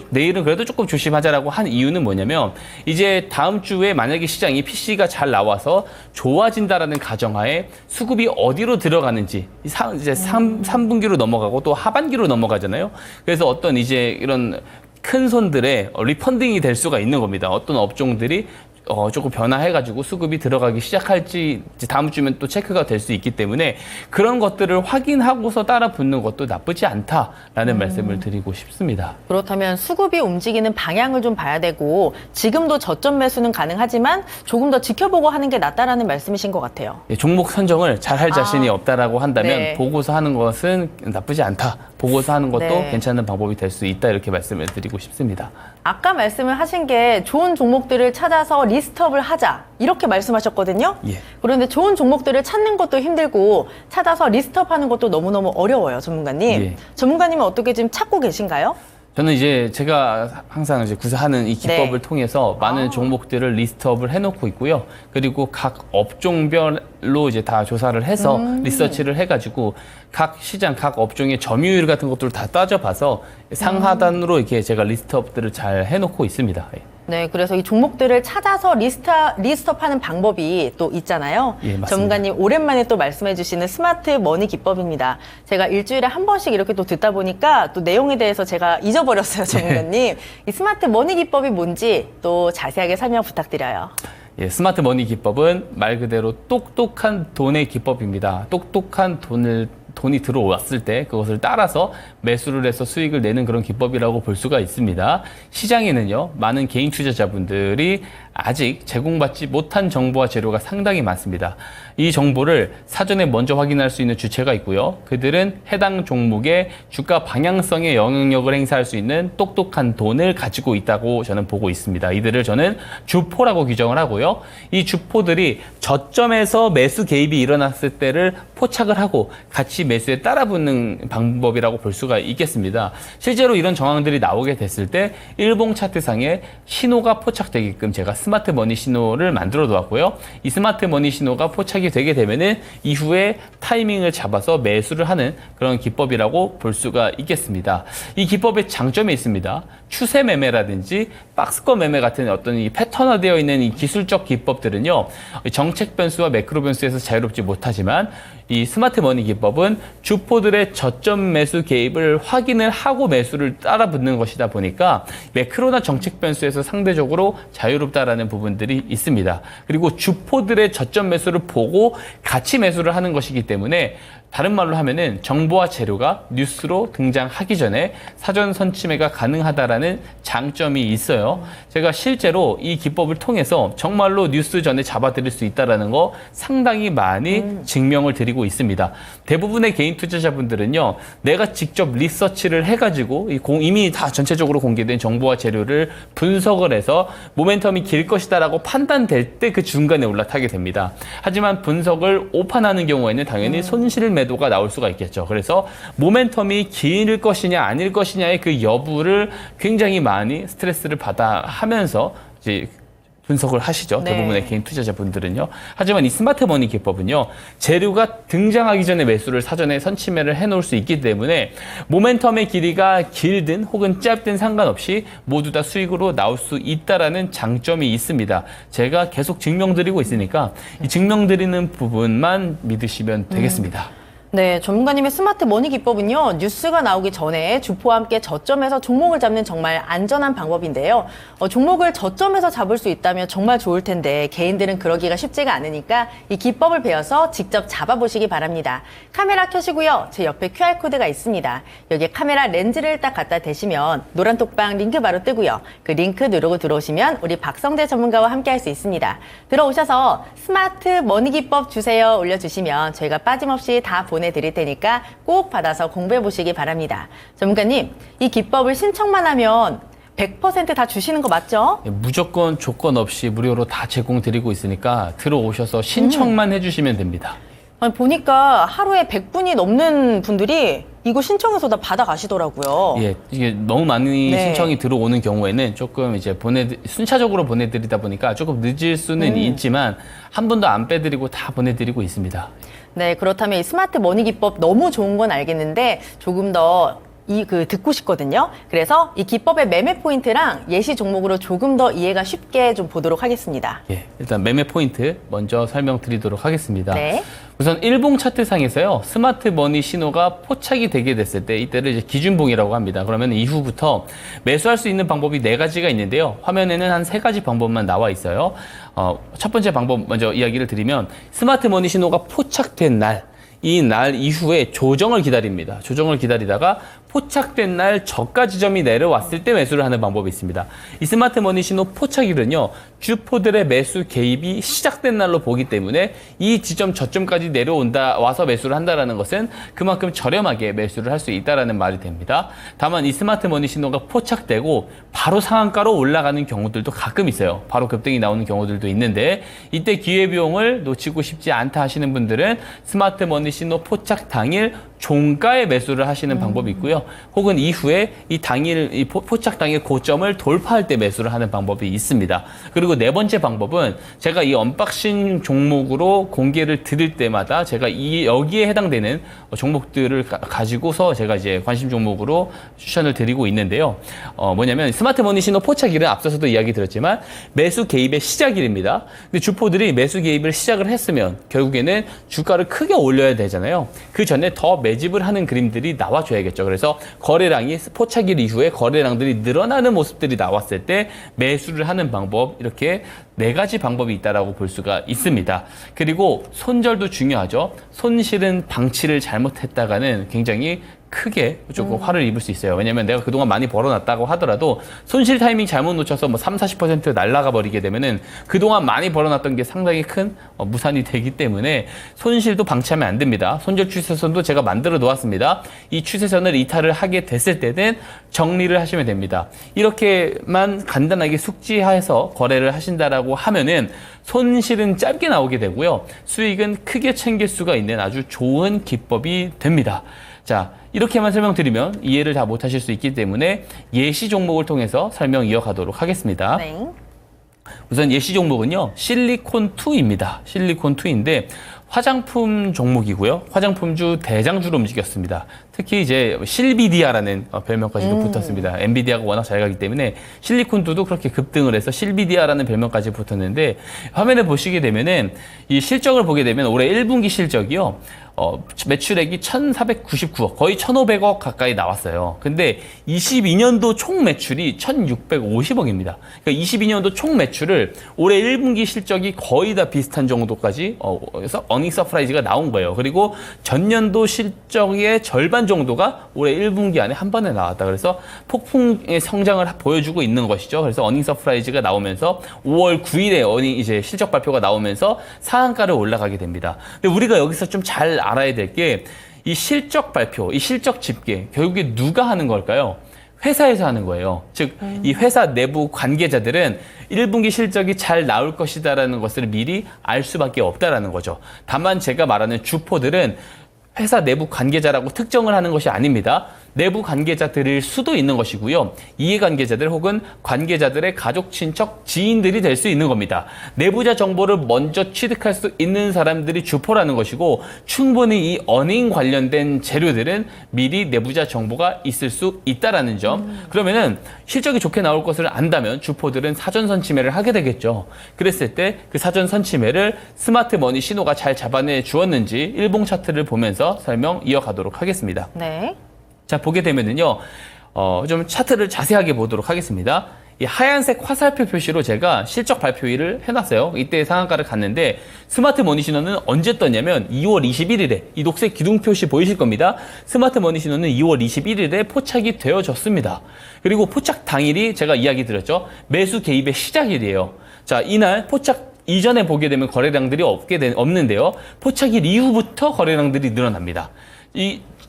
내일은 그래도 조금 조심하자라고 한 이유는 뭐냐면 이제 다음 주에 만약에 시장이 PC가 잘 나와서 좋아진다라는 가정하에 수급이 어디로 들어가는지 이제 3분기로 넘어가고 또 하반기로 넘어가잖아요. 그래서 어떤 이제 이런 큰 손들의 리펀딩이 될 수가 있는 겁니다. 어떤 업종들이 조금 변화해가지고 수급이 들어가기 시작할지 이제 다음 주면 또 체크가 될 수 있기 때문에 그런 것들을 확인하고서 따라 붙는 것도 나쁘지 않다라는 말씀을 드리고 싶습니다. 그렇다면 수급이 움직이는 방향을 좀 봐야 되고 지금도 저점 매수는 가능하지만 조금 더 지켜보고 하는 게 낫다라는 말씀이신 것 같아요. 예, 종목 선정을 잘 할 자신이 없다라고 한다면 네. 보고서 하는 것은 나쁘지 않다. 보고서 하는 것도 네. 괜찮은 방법이 될 수 있다 이렇게 말씀을 드리고 싶습니다. 아까 말씀을 하신 게 좋은 종목들을 찾아서 리스트업을 하자 이렇게 말씀하셨거든요. 예. 그런데 좋은 종목들을 찾는 것도 힘들고 찾아서 리스트업하는 것도 너무너무 어려워요, 전문가님. 예. 전문가님은 어떻게 지금 찾고 계신가요? 저는 이제 제가 항상 이제 구사하는 이 기법을 네. 통해서 많은 종목들을 리스트업을 해놓고 있고요. 그리고 각 업종별로 이제 다 조사를 해서 리서치를 해가지고 각 시장, 각 업종의 점유율 같은 것들을 다 따져봐서 상하단으로 이렇게 제가 리스트업들을 잘 해놓고 있습니다. 예. 네, 그래서 이 종목들을 찾아서 리스트업하는 방법이 또 있잖아요. 예, 맞습니다. 전문가님 오랜만에 또 말씀해주시는 스마트 머니 기법입니다. 제가 일주일에 한 번씩 이렇게 또 듣다 보니까 또 내용에 대해서 제가 잊어버렸어요, 전문가님. 이 스마트 머니 기법이 뭔지 또 자세하게 설명 부탁드려요. 예, 스마트 머니 기법은 말 그대로 똑똑한 돈의 기법입니다. 똑똑한 돈이 들어왔을 때 그것을 따라서 매수를 해서 수익을 내는 그런 기법이라고 볼 수가 있습니다. 시장에는요, 많은 개인 투자자분들이 아직 제공받지 못한 정보와 재료가 상당히 많습니다. 이 정보를 사전에 먼저 확인할 수 있는 주체가 있고요. 그들은 해당 종목의 주가 방향성에 영향력을 행사할 수 있는 똑똑한 돈을 가지고 있다고 저는 보고 있습니다. 이들을 저는 주포라고 규정을 하고요. 이 주포들이 저점에서 매수 개입이 일어났을 때를 포착을 하고 같이 매수에 따라붙는 방법이라고 볼 수가 있겠습니다. 실제로 이런 정황들이 나오게 됐을 때 일봉 차트상에 신호가 포착되게끔 제가 스마트 머니 신호를 만들어 놓았고요. 이 스마트 머니 신호가 포착이 되게 되면은 이후에 타이밍을 잡아서 매수를 하는 그런 기법이라고 볼 수가 있겠습니다. 이 기법의 장점이 있습니다. 추세 매매라든지 박스권 매매 같은 어떤 이 패턴화되어 있는 이 기술적 기법들은요, 정책 변수와 매크로 변수에서 자유롭지 못하지만 이 스마트 머니 기법은 주포들의 저점 매수 개입을 확인을 하고 매수를 따라붙는 것이다 보니까 매크로나 정책 변수에서 상대적으로 자유롭다라는 부분들이 있습니다. 그리고 주포들의 저점 매수를 보고 같이 매수를 하는 것이기 때문에 다른 말로 하면은 정보와 재료가 뉴스로 등장하기 전에 사전 선침해가 가능하다라는 장점이 있어요. 제가 실제로 이 기법을 통해서 정말로 뉴스 전에 잡아드릴 수 있다라는 거 상당히 많이 증명을 드리고 있습니다. 대부분의 개인 투자자분들은요, 내가 직접 리서치를 해가지고 이미 다 전체적으로 공개된 정보와 재료를 분석을 해서 모멘텀이 길 것이다라고 판단될 때 그 중간에 올라타게 됩니다. 하지만 분석을 오판하는 경우에는 당연히 손실 매도가 나올 수가 있겠죠. 그래서 모멘텀이 길 것이냐 아닐 것이냐의 그 여부를 굉장히 많이 스트레스를 받아 하면서 이제 분석을 하시죠. 네. 대부분의 개인 투자자분들은요. 하지만 이 스마트 머니 기법은요, 재료가 등장하기 전에 매수를 사전에 선침해를 해놓을 수 있기 때문에 모멘텀의 길이가 길든 혹은 짧든 상관없이 모두 다 수익으로 나올 수 있다라는 장점이 있습니다. 제가 계속 증명드리고 있으니까 이 증명드리는 부분만 믿으시면 되겠습니다. 네, 전문가님의 스마트 머니 기법은요, 뉴스가 나오기 전에 주포와 함께 저점에서 종목을 잡는 정말 안전한 방법인데요. 종목을 저점에서 잡을 수 있다면 정말 좋을 텐데 개인들은 그러기가 쉽지가 않으니까 이 기법을 배워서 직접 잡아보시기 바랍니다. 카메라 켜시고요. 제 옆에 QR코드가 있습니다. 여기에 카메라 렌즈를 딱 갖다 대시면 노란 톡방 링크 바로 뜨고요. 그 링크 누르고 들어오시면 우리 박성재 전문가와 함께 할 수 있습니다. 들어오셔서 스마트 머니 기법 주세요 올려주시면 저희가 빠짐없이 다 보내드릴 테니까 꼭 받아서 공부해 보시기 바랍니다. 전문가님, 이 기법을 신청만 하면 100% 다 주시는 거 맞죠? 무조건 조건 없이 무료로 다 제공드리고 있으니까 들어오셔서 신청만 해주시면 됩니다. 아니, 보니까 하루에 100분이 넘는 분들이 이거 신청해서 다 받아가시더라고요. 예, 이게 너무 많이 네. 신청이 들어오는 경우에는 조금 이제 순차적으로 보내드리다 보니까 조금 늦을 수는 있지만 한 번도 안 빼드리고 다 보내드리고 있습니다. 네, 그렇다면 이 스마트 머니 기법 너무 좋은 건 알겠는데 조금 더 듣고 싶거든요. 그래서 이 기법의 매매 포인트랑 예시 종목으로 조금 더 이해가 쉽게 좀 보도록 하겠습니다. 예, 일단 매매 포인트 먼저 설명드리도록 하겠습니다. 네. 우선 일봉 차트상에서요, 스마트 머니 신호가 포착이 되게 됐을 때 이때를 이제 기준봉이라고 합니다. 그러면 이후부터 매수할 수 있는 방법이 4가지가 있는데요. 화면에는 한 3가지 방법만 나와 있어요. 첫 번째 방법 먼저 이야기를 드리면 스마트 머니 신호가 포착된 날, 이 날 이후에 조정을 기다립니다. 조정을 기다리다가 포착된 날 저가 지점이 내려왔을 때 매수를 하는 방법이 있습니다. 이 스마트 머니 신호 포착일은요, 주포들의 매수 개입이 시작된 날로 보기 때문에 이 지점 저점까지 내려온다, 와서 매수를 한다라는 것은 그만큼 저렴하게 매수를 할 수 있다라는 말이 됩니다. 다만 이 스마트 머니 신호가 포착되고 바로 상한가로 올라가는 경우들도 가끔 있어요. 바로 급등이 나오는 경우들도 있는데 이때 기회비용을 놓치고 싶지 않다 하시는 분들은 스마트 머니 신호 포착 당일 종가에 매수를 하시는 방법이 있고요. 혹은 이후에 이 포착 당일 고점을 돌파할 때 매수를 하는 방법이 있습니다. 그리고 4번째 방법은 제가 이 언박싱 종목으로 공개를 드릴 때마다 제가 여기에 해당되는 종목들을 가지고서 제가 이제 관심 종목으로 추천을 드리고 있는데요. 뭐냐면 스마트 머니 신호 포착일은 앞서서도 이야기 드렸지만 매수 개입의 시작일입니다. 근데 주포들이 매수 개입을 시작을 했으면 결국에는 주가를 크게 올려야 되잖아요. 그 전에 더 매집을 하는 그림들이 나와줘야겠죠. 그래서 거래량이 포착일 이후에 거래량들이 늘어나는 모습들이 나왔을 때 매수를 하는 방법, 이렇게 4가지 방법이 있다라고 볼 수가 있습니다. 그리고 손절도 중요하죠. 손실은 방치를 잘못했다가는 굉장히 크게 조금 화를 입을 수 있어요. 왜냐면 내가 그동안 많이 벌어놨다고 하더라도 손실 타이밍 잘못 놓쳐서 뭐 30-40% 날아가 버리게 되면은 그동안 많이 벌어놨던 게 상당히 큰 무산이 되기 때문에 손실도 방치하면 안 됩니다. 손절 추세선도 제가 만들어 놓았습니다. 이 추세선을 이탈을 하게 됐을 때는 정리를 하시면 됩니다. 이렇게만 간단하게 숙지해서 거래를 하신다라고 하면은 손실은 짧게 나오게 되고요. 수익은 크게 챙길 수가 있는 아주 좋은 기법이 됩니다. 자, 이렇게만 설명드리면 이해를 다 못하실 수 있기 때문에 예시 종목을 통해서 설명 이어가도록 하겠습니다. 네. 우선 예시 종목은요, 실리콘2입니다. 실리콘2인데 화장품 종목이고요. 화장품주 대장주로 움직였습니다. 특히 이제 실비디아라는 별명까지도 붙었습니다. 엔비디아가 워낙 잘 가기 때문에 실리콘2도 그렇게 급등을 해서 실비디아라는 별명까지 붙었는데 화면에 보시게 되면은 이 실적을 보게 되면 올해 1분기 실적이요. 매출액이 1,499억, 거의 1,500억 가까이 나왔어요. 근데 22년도 총 매출이 1,650억입니다. 그러니까 22년도 총 매출을 올해 1분기 실적이 거의 다 비슷한 정도까지 그래서 어닝 서프라이즈가 나온 거예요. 그리고 전년도 실적의 절반 정도가 올해 1분기 안에 한 번에 나왔다. 그래서 폭풍의 성장을 보여주고 있는 것이죠. 그래서 어닝 서프라이즈가 나오면서 5월 9일에 이제 실적 발표가 나오면서 상한가를 올라가게 됩니다. 근데 우리가 여기서 좀 잘 알아야 될 게 이 실적 발표, 이 실적 집계 결국에 누가 하는 걸까요? 회사에서 하는 거예요. 즉, 이 회사 내부 관계자들은 1분기 실적이 잘 나올 것이다라는 것을 미리 알 수밖에 없다라는 거죠. 다만 제가 말하는 주포들은 회사 내부 관계자라고 특정을 하는 것이 아닙니다. 내부 관계자들일 수도 있는 것이고요. 이해관계자들 혹은 관계자들의 가족, 친척, 지인들이 될 수 있는 겁니다. 내부자 정보를 먼저 취득할 수 있는 사람들이 주포라는 것이고 충분히 이 어닝 관련된 재료들은 미리 내부자 정보가 있을 수 있다라는 점. 그러면은 실적이 좋게 나올 것을 안다면 주포들은 사전 선침해를 하게 되겠죠. 그랬을 때 그 사전 선침해를 스마트 머니 신호가 잘 잡아내 주었는지 일봉 차트를 보면서 설명 이어가도록 하겠습니다. 네. 자, 보게 되면은요, 좀 차트를 자세하게 보도록 하겠습니다. 이 하얀색 화살표 표시로 제가 실적 발표일을 해놨어요. 이때 상한가를 갔는데 스마트 머니 신호는 언제 떴냐면 2월 21일에 이 녹색 기둥 표시 보이실 겁니다. 스마트 머니 신호는 2월 21일에 포착이 되어졌습니다. 그리고 포착 당일이 제가 이야기 드렸죠. 매수 개입의 시작일이에요. 자, 이날 포착 이전에 보게 되면 거래량들이 없는데요. 포착일 이후부터 거래량들이 늘어납니다.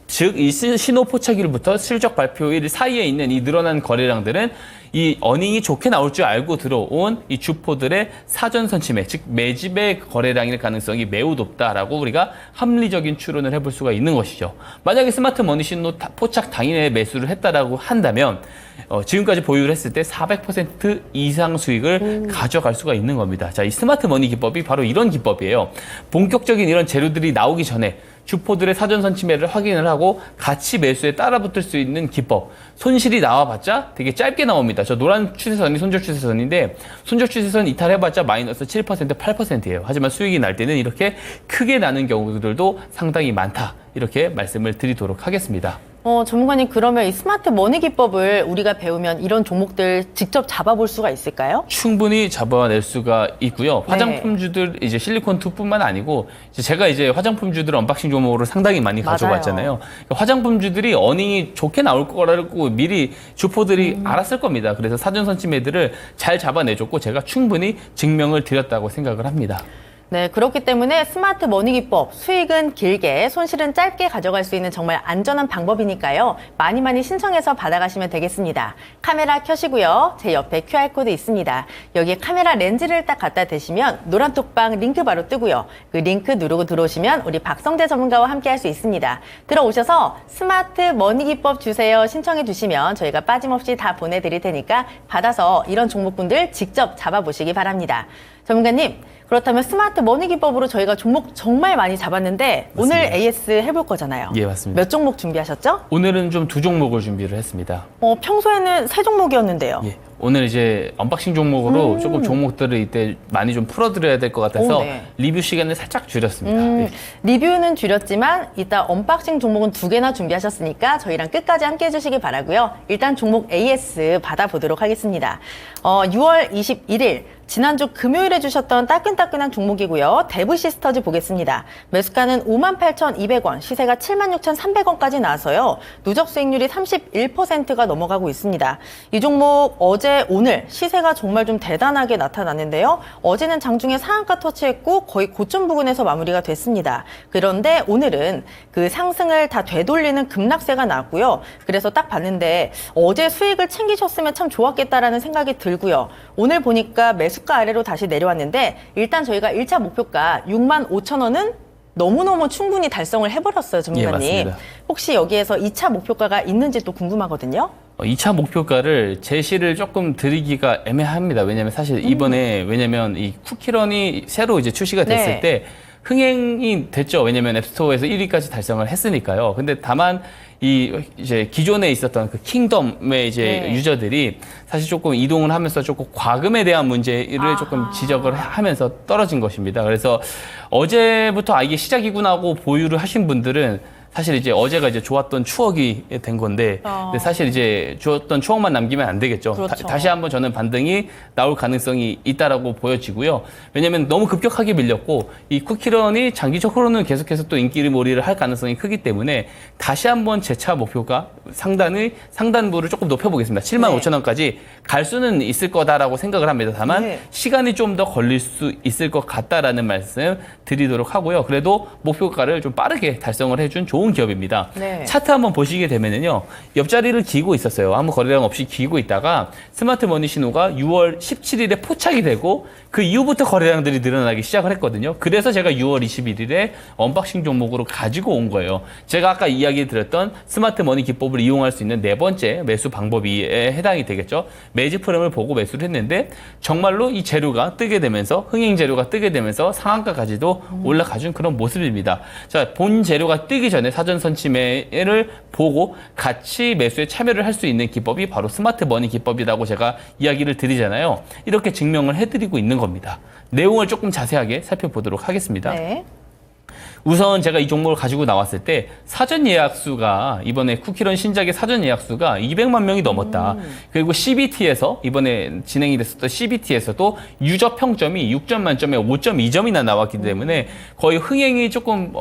즉, 이 신호 포착일부터 실적 발표일 사이에 있는 이 늘어난 거래량들은 이 어닝이 좋게 나올 줄 알고 들어온 이 주포들의 사전 선침해, 즉 매집의 거래량일 가능성이 매우 높다라고 우리가 합리적인 추론을 해볼 수가 있는 것이죠. 만약에 스마트 머니 신호 포착 당일에 매수를 했다라고 한다면 지금까지 보유를 했을 때 400% 이상 수익을 가져갈 수가 있는 겁니다. 자, 이 스마트 머니 기법이 바로 이런 기법이에요. 본격적인 이런 재료들이 나오기 전에 주포들의 사전 선침매를 확인을 하고 같이 매수에 따라붙을 수 있는 기법. 손실이 나와봤자 되게 짧게 나옵니다. 저 노란 추세선이 손절 추세선인데 손절 추세선 이탈해봤자 마이너스 7%, 8%예요. 하지만 수익이 날 때는 이렇게 크게 나는 경우들도 상당히 많다. 이렇게 말씀을 드리도록 하겠습니다. 전문가님, 그러면 이 스마트 머니 기법을 우리가 배우면 이런 종목들 직접 잡아볼 수가 있을까요? 충분히 잡아낼 수가 있고요. 화장품주들 이제 실리콘2뿐만 아니고 제가 이제 화장품주들 언박싱 종목으로 상당히 많이 가져왔잖아요. 그러니까 화장품주들이 어닝이 좋게 나올 거라고 미리 주포들이 알았을 겁니다. 그래서 사전 선침매들을 잘 잡아내줬고 제가 충분히 증명을 드렸다고 생각을 합니다. 네, 그렇기 때문에 스마트 머니 기법, 수익은 길게, 손실은 짧게 가져갈 수 있는 정말 안전한 방법이니까요. 많이 신청해서 받아가시면 되겠습니다. 카메라 켜시고요. 제 옆에 QR코드 있습니다. 여기에 카메라 렌즈를 딱 갖다 대시면 노란 톡방 링크 바로 뜨고요. 그 링크 누르고 들어오시면 우리 박성재 전문가와 함께 할 수 있습니다. 들어오셔서 스마트 머니 기법 주세요 신청해 주시면 저희가 빠짐없이 다 보내드릴 테니까 받아서 이런 종목군들 직접 잡아보시기 바랍니다. 전문가님, 그렇다면 스마트 머니 기법으로 저희가 종목 정말 많이 잡았는데 맞습니다. 오늘 AS 해볼 거잖아요. 예, 맞습니다. 몇 종목 준비하셨죠? 오늘은 좀 두 종목을 준비를 했습니다. 평소에는 세 종목이었는데요. 예. 오늘 이제 언박싱 종목으로 조금 종목들을 이때 많이 좀 풀어드려야 될 것 같아서 네. 리뷰 시간을 살짝 줄였습니다. 예. 리뷰는 줄였지만 이따 언박싱 종목은 2개나 준비하셨으니까 저희랑 끝까지 함께 해주시기 바라고요. 일단 종목 AS 받아보도록 하겠습니다. 6월 21일 지난주 금요일에 주셨던 따끈따끈한 종목이고요. 대부시스터즈 보겠습니다. 매수가는 58,200원, 시세가 76,300원까지 나와서요. 누적 수익률이 31%가 넘어가고 있습니다. 이 종목 어제, 오늘 시세가 정말 좀 대단하게 나타났는데요. 어제는 장중에 상한가 터치했고 거의 고점 부근에서 마무리가 됐습니다. 그런데 오늘은 그 상승을 다 되돌리는 급락세가 나왔고요. 그래서 딱 봤는데 어제 수익을 챙기셨으면 참 좋았겠다라는 생각이 들고요. 오늘 보니까 매수가 아래로 다시 내려왔는데 일단 저희가 1차 목표가 65,000원은 너무너무 충분히 달성을 해버렸어요, 전문가님. 예, 맞습니다. 혹시 여기에서 2차 목표가가 있는지 또 궁금하거든요. 2차 목표가를 제시를 조금 드리기가 애매합니다. 왜냐면 사실 이번에 왜냐면 이 쿠키런이 새로 이제 출시가 됐을 네. 때 흥행이 됐죠. 왜냐면 앱스토어에서 1위까지 달성을 했으니까요. 근데 다만 이 이제 기존에 있었던 그 킹덤의 이제 네. 유저들이 사실 조금 이동을 하면서 조금 과금에 대한 문제를 조금 지적을 하면서 떨어진 것입니다. 그래서 어제부터 이게 시작이구나 하고 보유를 하신 분들은 사실 이제 어제가 이제 좋았던 추억이 된 건데 근데 사실 이제 좋았던 추억만 남기면 안 되겠죠. 그렇죠. 다시 한번 저는 반등이 나올 가능성이 있다라고 보여지고요. 왜냐하면 너무 급격하게 밀렸고 이 쿠키런이 장기적으로는 계속해서 또 인기몰이를 할 가능성이 크기 때문에 다시 한번 재차 목표가 상단부를 조금 높여보겠습니다. 75,000원까지 갈 수는 있을 거다라고 생각을 합니다. 다만 네. 시간이 좀 더 걸릴 수 있을 것 같다라는 말씀 드리도록 하고요. 그래도 목표가를 좀 빠르게 달성을 해준 좋은 기업입니다. 네. 차트 한번 보시게 되면은요, 옆자리를 기고 있었어요. 아무 거래량 없이 기고 있다가 스마트 머니 신호가 6월 17일에 포착이 되고 그 이후부터 거래량들이 늘어나기 시작을 했거든요. 그래서 제가 6월 21일에 언박싱 종목으로 가지고 온 거예요. 제가 아까 이야기 드렸던 스마트 머니 기법을 이용할 수 있는 네 번째 매수 방법에 해당이 되겠죠. 매집 흐름을 보고 매수를 했는데 정말로 이 재료가 뜨게 되면서 흥행 재료가 뜨게 되면서 상한가까지도 올라가준 그런 모습입니다. 자, 본 재료가 뜨기 전에 사전 선침매를 보고 같이 매수에 참여를 할 수 있는 기법이 바로 스마트 머니 기법이라고 제가 이야기를 드리잖아요. 이렇게 증명을 해드리고 있는 겁니다. 내용을 조금 자세하게 살펴보도록 하겠습니다. 네. 우선 제가 이 종목을 가지고 나왔을 때 사전 예약 수가 이번에 쿠키런 신작의 사전 예약 수가 200만 명이 넘었다. 그리고 CBT에서 이번에 진행이 됐었던 CBT에서도 유저 평점이 6점 만점에 5.2점이나 나왔기 때문에 거의 흥행이 조금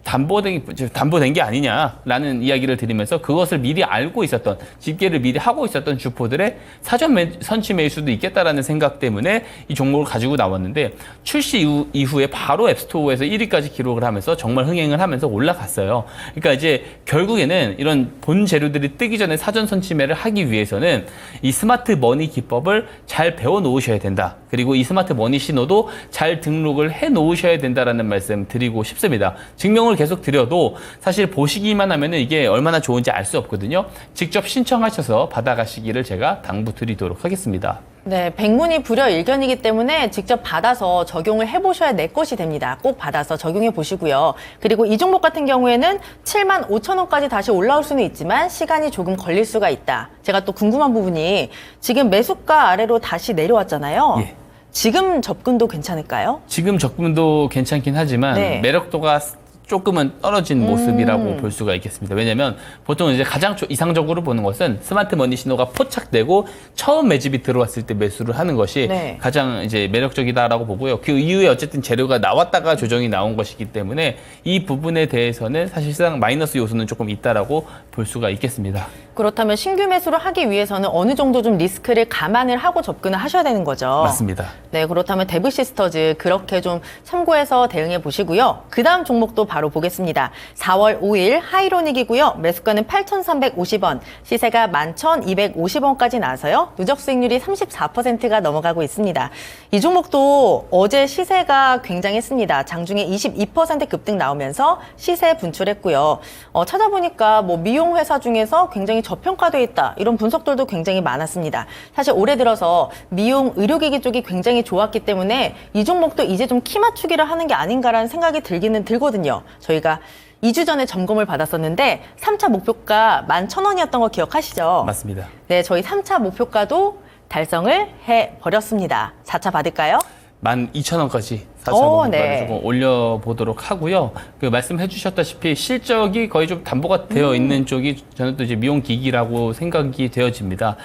담보된 게 아니냐라는 이야기를 드리면서 그것을 미리 알고 있었던 집계를 미리 하고 있었던 주포들의 사전 선취매일 수도 있겠다라는 생각 때문에 이 종목을 가지고 나왔는데 출시 이후에 바로 앱스토어에서 1위까지 기록을 하면서 정말 흥행을 하면서 올라갔어요. 그러니까 이제 결국에는 이런 본 재료들이 뜨기 전에 사전 선취매를 하기 위해서는 이 스마트 머니 기법을 잘 배워 놓으셔야 된다. 그리고 이 스마트 머니 신호도 잘 등록을 해 놓으셔야 된다라는 말씀 드리고 싶습니다. 증명을 설명을 계속 드려도 사실 보시기만 하면은 이게 얼마나 좋은지 알 수 없거든요. 직접 신청하셔서 받아가시기를 제가 당부드리도록 하겠습니다. 네, 백문이 불여일견이기 때문에 직접 받아서 적용을 해보셔야 내 것이 됩니다. 꼭 받아서 적용해 보시고요. 그리고 이 종목 같은 경우에는 75,000원까지 다시 올라올 수는 있지만 시간이 조금 걸릴 수가 있다. 제가 또 궁금한 부분이 지금 매수가 아래로 다시 내려왔잖아요. 예. 지금 접근도 괜찮을까요? 지금 접근도 괜찮긴 하지만 네. 매력도가 조금은 떨어진 모습이라고 볼 수가 있겠습니다. 왜냐하면 보통 이제 가장 이상적으로 보는 것은 스마트 머니 신호가 포착되고 처음 매집이 들어왔을 때 매수를 하는 것이 네. 가장 이제 매력적이다라고 보고요. 그 이후에 어쨌든 재료가 나왔다가 조정이 나온 것이기 때문에 이 부분에 대해서는 사실상 마이너스 요소는 조금 있다라고 볼 수가 있겠습니다. 그렇다면 신규 매수를 하기 위해서는 어느 정도 좀 리스크를 감안을 하고 접근을 하셔야 되는 거죠. 맞습니다. 네, 그렇다면 데브시스터즈 그렇게 좀 참고해서 대응해 보시고요. 그 다음 종목도 바로 보겠습니다. 4월 5일 하이로닉이고요. 매수가는 8,350원, 시세가 11,250원까지 나서요. 누적 수익률이 34%가 넘어가고 있습니다. 이 종목도 어제 시세가 굉장했습니다. 장중에 22% 급등 나오면서 시세 분출했고요. 찾아보니까 뭐 미용 회사 중에서 굉장히 저평가되어 있다. 이런 분석들도 굉장히 많았습니다. 사실 올해 들어서 미용 의료기기 쪽이 굉장히 좋았기 때문에 이 종목도 이제 좀 키 맞추기를 하는 게 아닌가라는 생각이 들기는 들거든요. 저희가 2주 전에 점검을 받았었는데 3차 목표가 11,000원이었던 거 기억하시죠? 맞습니다. 네, 저희 3차 목표가도 달성을 해버렸습니다. 4차 받을까요? 12,000원까지 4차 오, 목표가를 네. 조금 올려보도록 하고요. 그 말씀해 주셨다시피 실적이 거의 좀 담보가 되어 있는 쪽이 저는 또 이제 미용기기라고 생각이 되어집니다.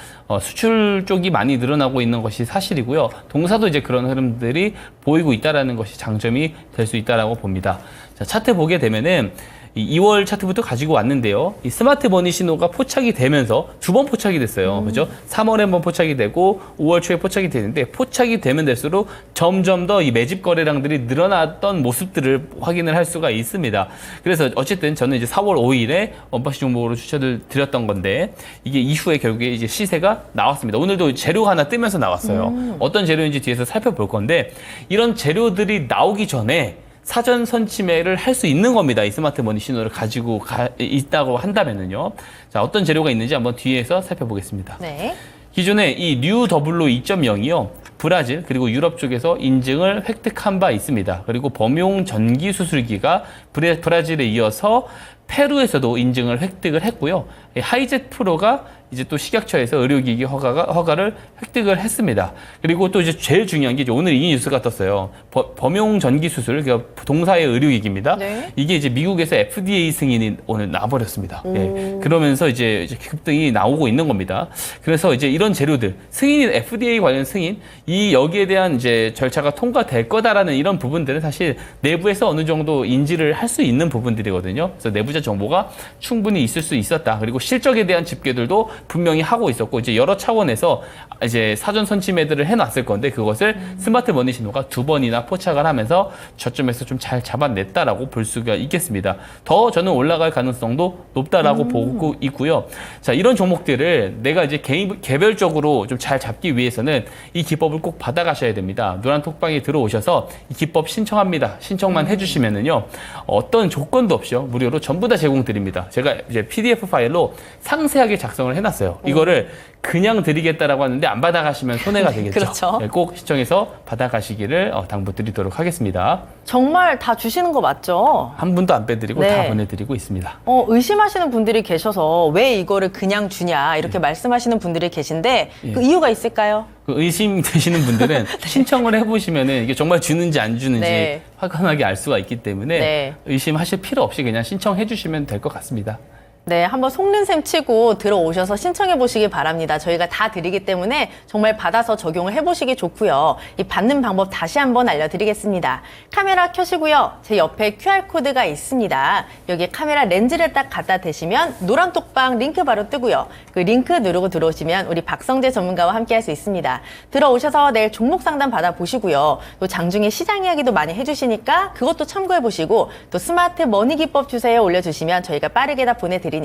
수출 쪽이 많이 늘어나고 있는 것이 사실이고요. 동사도 이제 그런 흐름들이 보이고 있다라는 것이 장점이 될 수 있다라고 봅니다. 자, 차트 보게 되면은 이 2월 차트부터 가지고 왔는데요. 이 스마트 머니 신호가 포착이 되면서 두 번 포착이 됐어요. 그죠? 3월에 한번 포착이 되고 5월 초에 포착이 되는데 포착이 되면 될수록 점점 더 이 매집 거래량들이 늘어났던 모습들을 확인을 할 수가 있습니다. 그래서 어쨌든 저는 이제 4월 5일에 원박시 종목으로 추천을 드렸던 건데 이게 이후에 결국에 이제 시세가 나왔습니다. 오늘도 재료가 하나 뜨면서 나왔어요. 어떤 재료인지 뒤에서 살펴볼 건데 이런 재료들이 나오기 전에 사전 선침해를 할 수 있는 겁니다. 이 스마트 머니 신호를 가지고 있다고 한다면은요. 자, 어떤 재료가 있는지 한번 뒤에서 살펴보겠습니다. 네. 기존에 이 뉴 더블로 2.0이요. 브라질 그리고 유럽 쪽에서 인증을 획득한 바 있습니다. 그리고 범용 전기 수술기가 브라질에 이어서 페루에서도 인증을 획득을 했고요. 하이젯 프로가 이제 또 식약처에서 의료기기 허가를 획득을 했습니다. 그리고 또 이제 제일 중요한 게 이제 오늘 이 뉴스가 떴어요. 범용 전기 수술, 그러니까 동사의 의료기기입니다. 네. 이게 이제 미국에서 FDA 승인이 오늘 나버렸습니다. 예. 그러면서 이제 급등이 나오고 있는 겁니다. 그래서 이제 이런 재료들, 승인이 FDA 관련 승인, 이 여기에 대한 이제 절차가 통과될 거다라는 이런 부분들은 사실 내부에서 어느 정도 인지를 할 수 있는 부분들이거든요. 그래서 내부자 정보가 충분히 있을 수 있었다. 그리고 실적에 대한 집계들도 분명히 하고 있었고 이제 여러 차원에서 이제 사전 선침해들을 해놨을 건데 그것을 스마트 머니 신호가 2번이나 포착을 하면서 저점에서 좀 잘 잡아냈다라고 볼 수가 있겠습니다. 더 저는 올라갈 가능성도 높다라고 보고 있고요. 자, 이런 종목들을 내가 이제 개별적으로 좀 잘 잡기 위해서는 이 기법을 꼭 받아가셔야 됩니다. 노란 톡방에 들어오셔서 이 기법 신청합니다. 신청만 해주시면은요 어떤 조건도 없이요 무료로 전부 다 제공드립니다. 제가 이제 PDF 파일로 상세하게 작성을 해놨어요. 이거를 그냥 드리겠다라고 하는데 안 받아가시면 손해가 되겠죠. 그렇죠. 네, 꼭 시청해서 받아가시기를 당부드리도록 하겠습니다. 정말 다 주시는 거 맞죠? 한 분도 안 빼드리고 네. 다 보내드리고 있습니다. 의심하시는 분들이 계셔서 왜 이거를 그냥 주냐 이렇게 말씀하시는 분들이 계신데 그 이유가 있을까요? 그 의심 되시는 분들은 신청을 해보시면은 이게 정말 주는지 안 주는지 네. 확연하게 알 수가 있기 때문에 네. 의심하실 필요 없이 그냥 신청해 주시면 될 것 같습니다. 네, 한번 속는 셈 치고 들어오셔서 신청해 보시기 바랍니다. 저희가 다 드리기 때문에 정말 받아서 적용을 해보시기 좋고요. 이 받는 방법 다시 한번 알려드리겠습니다. 카메라 켜시고요. 제 옆에 QR코드가 있습니다. 여기에 카메라 렌즈를 딱 갖다 대시면 노란 톡방 링크 바로 뜨고요. 그 링크 누르고 들어오시면 우리 박성재 전문가와 함께 할 수 있습니다. 들어오셔서 내일 종목 상담 받아보시고요. 또 장중에 시장 이야기도 많이 해주시니까 그것도 참고해 보시고 또 스마트 머니 기법 주세요 올려주시면 저희가 빠르게 다 보내드리니까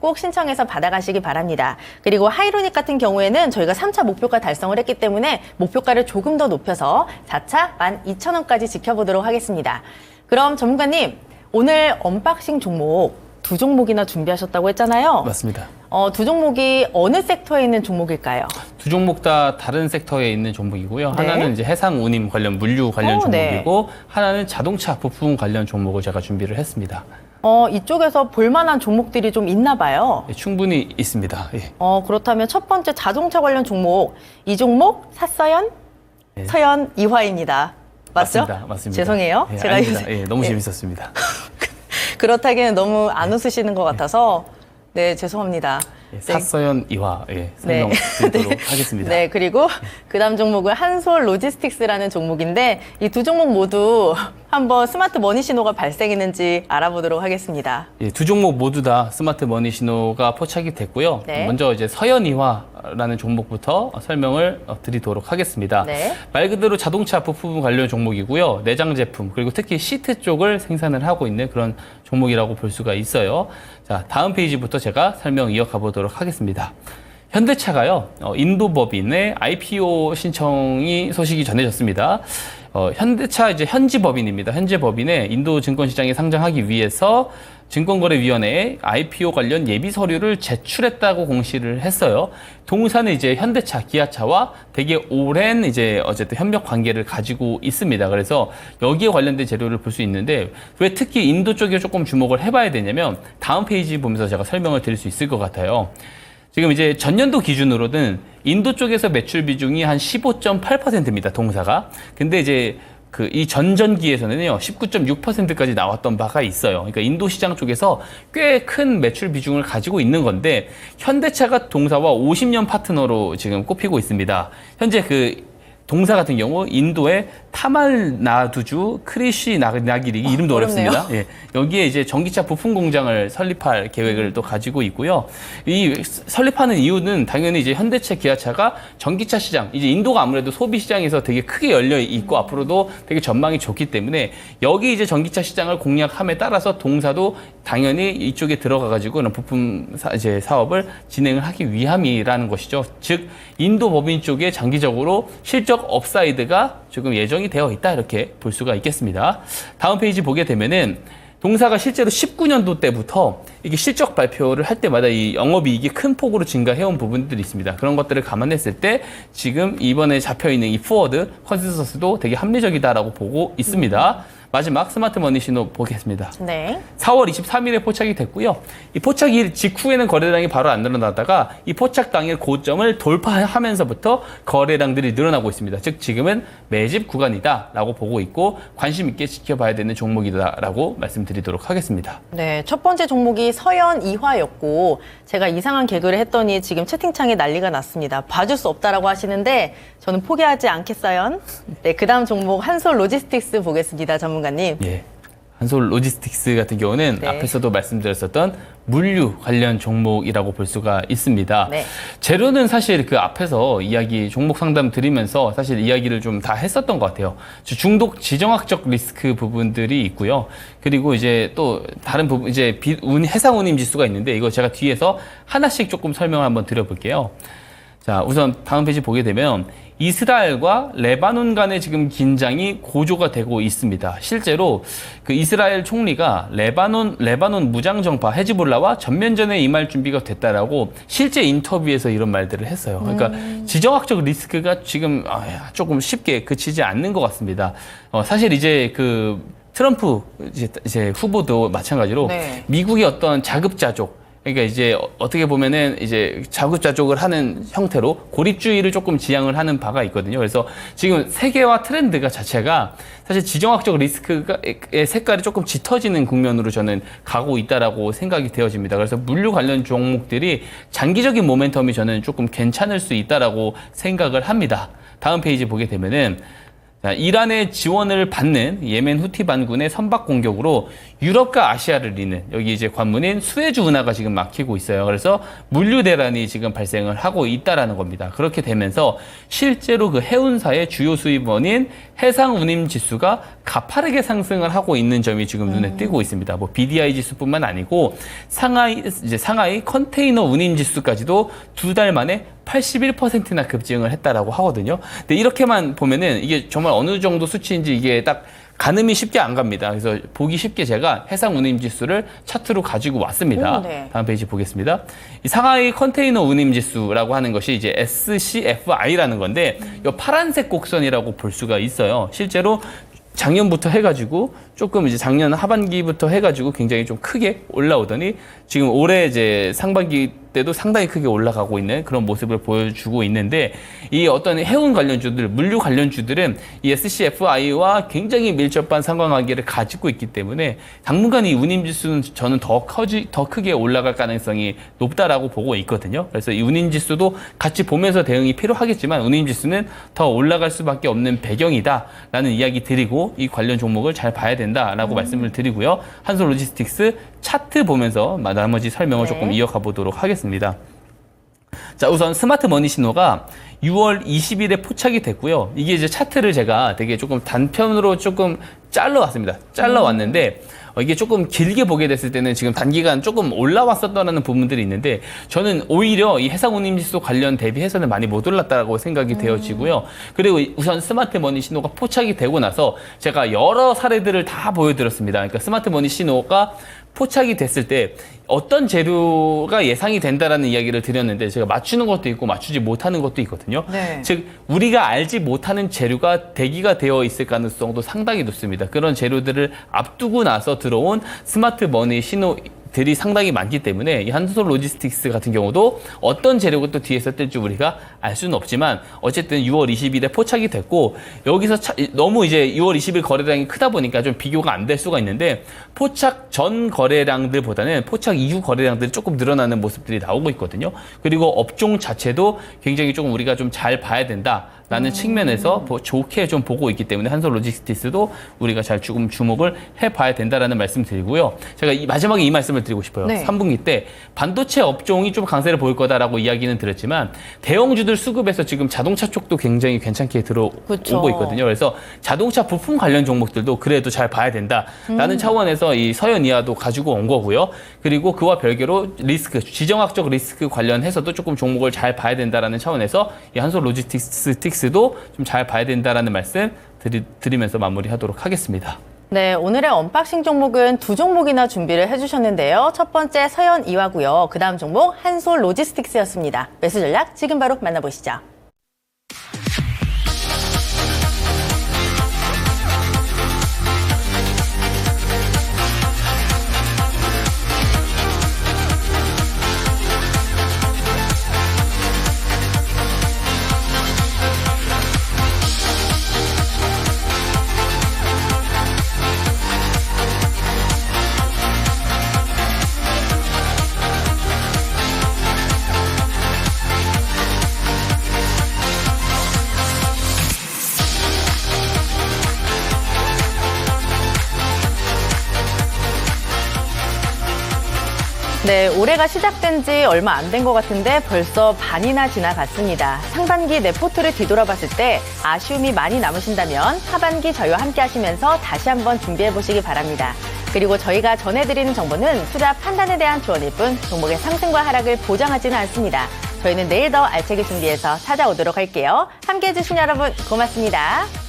꼭 신청해서 받아가시기 바랍니다. 그리고 하이로닉 같은 경우에는 저희가 3차 목표가 달성을 했기 때문에 목표가를 조금 더 높여서 4차 12,000원까지 지켜보도록 하겠습니다. 그럼 전문가님, 오늘 언박싱 종목 두 종목이나 준비하셨다고 했잖아요. 맞습니다. 두 종목이 어느 섹터에 있는 종목일까요? 두 종목 다 다른 섹터에 있는 종목이고요. 네. 하나는 이제 해상 운임 관련 물류 관련 네. 종목이고 하나는 자동차 부품 관련 종목을 제가 준비를 했습니다. 이쪽에서 볼만한 종목들이 좀 있나 봐요. 예, 충분히 있습니다. 예. 그렇다면 첫 번째 자동차 관련 종목, 이 종목 사서연, 네. 서연 이화입니다. 맞죠? 맞습니다. 죄송해요. 예, 제가 아닙니다. 요새- 예, 너무 예. 재밌었습니다. 그렇다기에는 너무 안 웃으시는 것 같아서 네, 죄송합니다. 예, 네. 사서연 이화 네. 설명드리도록 하겠습니다. 네, 그리고 그다음 종목은 한솔 로지스틱스라는 종목인데 이 두 종목 모두 한번 스마트 머니 신호가 발생했는지 알아보도록 하겠습니다. 예, 두 종목 모두 다 스마트 머니 신호가 포착이 됐고요. 네. 먼저 이제 서연이화라는 종목부터 설명을 드리도록 하겠습니다. 네. 말 그대로 자동차 부품 관련 종목이고요. 내장 제품 그리고 특히 시트 쪽을 생산을 하고 있는 그런 종목이라고 볼 수가 있어요. 자, 다음 페이지부터 제가 설명 이어가 보도록 하겠습니다. 현대차가요, 인도 법인의 IPO 신청이 소식이 전해졌습니다. 현대차 이제 현지 법인입니다. 현재 법인에 인도 증권시장에 상장하기 위해서 증권거래위원회에 IPO 관련 예비 서류를 제출했다고 공시를 했어요. 동사는 이제 현대차, 기아차와 되게 오랜 이제 어쨌든 협력 관계를 가지고 있습니다. 그래서 여기에 관련된 재료를 볼 수 있는데 왜 특히 인도 쪽에 조금 주목을 해봐야 되냐면 다음 페이지 보면서 제가 설명을 드릴 수 있을 것 같아요. 지금 이제 전년도 기준으로는 인도 쪽에서 매출 비중이 한 15.8%입니다. 동사가. 근데 이제 이 전전기에서는요, 19.6%까지 나왔던 바가 있어요. 그러니까 인도 시장 쪽에서 꽤 큰 매출 비중을 가지고 있는 건데, 현대차가 동사와 50년 파트너로 지금 꼽히고 있습니다. 현재 동사 같은 경우 인도의 타말나두주 크리시 나기리 이름도 어렵습니다. 예, 여기에 이제 전기차 부품 공장을 설립할 계획을 또 가지고 있고요. 이 설립하는 이유는 당연히 이제 현대차, 기아차가 전기차 시장, 이제 인도가 아무래도 소비 시장에서 되게 크게 열려 있고 앞으로도 되게 전망이 좋기 때문에 여기 이제 전기차 시장을 공략함에 따라서 동사도 당연히 이쪽에 들어가 가지고 그런 부품 이제 사업을 진행을 하기 위함이라는 것이죠. 즉 인도 법인 쪽에 장기적으로 실적 업사이드가 지금 예정이 되어 있다 이렇게 볼 수가 있겠습니다. 다음 페이지 보게 되면은 동사가 실제로 19년도 때부터 이게 실적 발표를 할 때마다 이 영업이익이 큰 폭으로 증가해온 부분들이 있습니다. 그런 것들을 감안했을 때 지금 이번에 잡혀있는 이 포워드 컨센서스도 되게 합리적이다라고 보고 있습니다. 마지막 스마트 머니 신호 보겠습니다. 네. 4월 23일에 포착이 됐고요. 이 포착일 직후에는 거래량이 바로 안 늘어나다가 이 포착 당일 고점을 돌파하면서부터 거래량들이 늘어나고 있습니다. 즉 지금은 매집 구간이다라고 보고 있고 관심 있게 지켜봐야 되는 종목이다라고 말씀드리도록 하겠습니다. 네, 첫 번째 종목이 서연 이화였고 제가 이상한 개그를 했더니 지금 채팅창에 난리가 났습니다. 봐줄 수 없다라고 하시는데 저는 포기하지 않겠어요. 네, 그다음 종목 한솔 로지스틱스 보겠습니다, 전문가님. 예. 한솔 로지스틱스 같은 경우는 네. 앞에서도 말씀드렸었던 물류 관련 종목이라고 볼 수가 있습니다. 네. 재료는 사실 그 앞에서 종목 상담 드리면서 사실 이야기를 좀 다 했었던 것 같아요. 중독 지정학적 리스크 부분들이 있고요. 그리고 이제 또 다른 부분, 이제 해상 운임 지수가 있는데 이거 제가 뒤에서 하나씩 조금 설명을 한번 드려볼게요. 자, 우선 다음 페이지 보게 되면 이스라엘과 레바논 간의 지금 긴장이 고조가 되고 있습니다. 실제로 그 이스라엘 총리가 레바논 무장정파 헤즈볼라와 전면전에 임할 준비가 됐다라고 실제 인터뷰에서 이런 말들을 했어요. 그러니까 지정학적 리스크가 지금 조금 쉽게 그치지 않는 것 같습니다. 사실 이제 트럼프 이제 후보도 마찬가지로 네. 미국의 어떤 자급자족, 그러니까 이제 어떻게 보면은 이제 자급자족을 하는 형태로 고립주의를 조금 지향을 하는 바가 있거든요. 그래서 지금 세계화 트렌드가 자체가 사실 지정학적 리스크의 색깔이 조금 짙어지는 국면으로 저는 가고 있다라고 생각이 되어집니다. 그래서 물류 관련 종목들이 장기적인 모멘텀이 저는 조금 괜찮을 수 있다라고 생각을 합니다. 다음 페이지 보게 되면은 자, 이란의 지원을 받는 예멘 후티 반군의 선박 공격으로 유럽과 아시아를 잇는 여기 이제 관문인 수에즈 운하가 지금 막히고 있어요. 그래서 물류 대란이 지금 발생을 하고 있다라는 겁니다. 그렇게 되면서 실제로 그 해운사의 주요 수입원인 해상 운임 지수가 가파르게 상승을 하고 있는 점이 지금 눈에 띄고 있습니다. 뭐 BDI 지수뿐만 아니고 상하이 컨테이너 운임 지수까지도 2달 만에 81%나 급증을 했다라고 하거든요. 근데 이렇게만 보면은 이게 정말 어느 정도 수치인지 이게 딱 가늠이 쉽게 안 갑니다. 그래서 보기 쉽게 제가 해상 운임 지수를 차트로 가지고 왔습니다. 네. 다음 페이지 보겠습니다. 이 상하이 컨테이너 운임 지수라고 하는 것이 이제 SCFI라는 건데 이 파란색 곡선이라고 볼 수가 있어요. 실제로 작년부터 해가지고 조금 이제 작년 하반기부터 해가지고 굉장히 좀 크게 올라오더니 지금 올해 이제 상반기 때도 상당히 크게 올라가고 있는 그런 모습을 보여주고 있는데 이 어떤 해운 관련주들, 물류 관련주들은 이 SCFI와 굉장히 밀접한 상관관계를 가지고 있기 때문에 당분간 이 운임지수는 저는 더 크게 올라갈 가능성이 높다라고 보고 있거든요. 그래서 이 운임지수도 같이 보면서 대응이 필요하겠지만 운임지수는 더 올라갈 수밖에 없는 배경이다라는 이야기 드리고 이 관련 종목을 잘 봐야 된다라고 말씀을 드리고요. 한솔 로지스틱스 차트 보면서 나머지 설명을 조금 이어가 보도록 하겠습니다. 자, 우선 스마트 머니 신호가 6월 20일에 포착이 됐고요. 이게 이제 차트를 제가 되게 조금 단편으로 조금 잘라왔습니다. 잘라왔는데 이게 조금 길게 보게 됐을 때는 지금 단기간 조금 올라왔었다는 부분들이 있는데 저는 오히려 이 해상운임지수 관련 대비해서는 많이 못 올랐다고 생각이 되어지고요. 그리고 우선 스마트 머니 신호가 포착이 되고 나서 제가 여러 사례들을 다 보여드렸습니다. 그러니까 스마트 머니 신호가 포착이 됐을 때 어떤 재료가 예상이 된다라는 이야기를 드렸는데 제가 맞추는 것도 있고 맞추지 못하는 것도 있거든요. 네. 즉 우리가 알지 못하는 재료가 대기가 되어 있을 가능성도 상당히 높습니다. 그런 재료들을 앞두고 나서 들어온 스마트 머니 신호들이 상당히 많기 때문에 이 한솔 로지스틱스 같은 경우도 어떤 재료가 또 뒤에서 뜰지 우리가 알 수는 없지만 어쨌든 6월 20일에 포착이 됐고 여기서 너무 이제 6월 20일 거래량이 크다 보니까 좀 비교가 안 될 수가 있는데 포착 전 거래량들보다는 포착 이후 거래량들이 조금 늘어나는 모습들이 나오고 있거든요. 그리고 업종 자체도 굉장히 조금 우리가 좀 잘 봐야 된다라는 측면에서 좋게 좀 보고 있기 때문에 한솔 로지스틱스도 우리가 잘 조금 주목을 해봐야 된다라는 말씀 드리고요. 제가 마지막에 이 말씀을 드리고 싶어요. 네. 3분기 때 반도체 업종이 좀 강세를 보일 거다라고 이야기는 드렸지만 대형주들 수급에서 지금 자동차 쪽도 굉장히 괜찮게 들어오고 그쵸. 있거든요. 그래서 자동차 부품 관련 종목들도 그래도 잘 봐야 된다라는 차원에서 이 서현이하도 가지고 온 거고요. 그리고 그와 별개로 리스크, 지정학적 리스크 관련해서도 조금 종목을 잘 봐야 된다라는 차원에서 이 한솔 로지스틱스도 좀 잘 봐야 된다라는 말씀 드리면서 마무리하도록 하겠습니다. 네, 오늘의 언박싱 종목은 두 종목이나 준비를 해주셨는데요. 첫 번째 서현 이화고요. 그 다음 종목 한솔 로지스틱스였습니다. 매수 전략 지금 바로 만나보시죠. 네, 올해가 시작된 지 얼마 안 된 것 같은데 벌써 반이나 지나갔습니다. 상반기 레포트를 뒤돌아봤을 때 아쉬움이 많이 남으신다면 하반기 저희와 함께 하시면서 다시 한번 준비해 보시기 바랍니다. 그리고 저희가 전해드리는 정보는 투자 판단에 대한 조언일 뿐 종목의 상승과 하락을 보장하지는 않습니다. 저희는 내일 더 알차게 준비해서 찾아오도록 할게요. 함께해 주신 여러분 고맙습니다.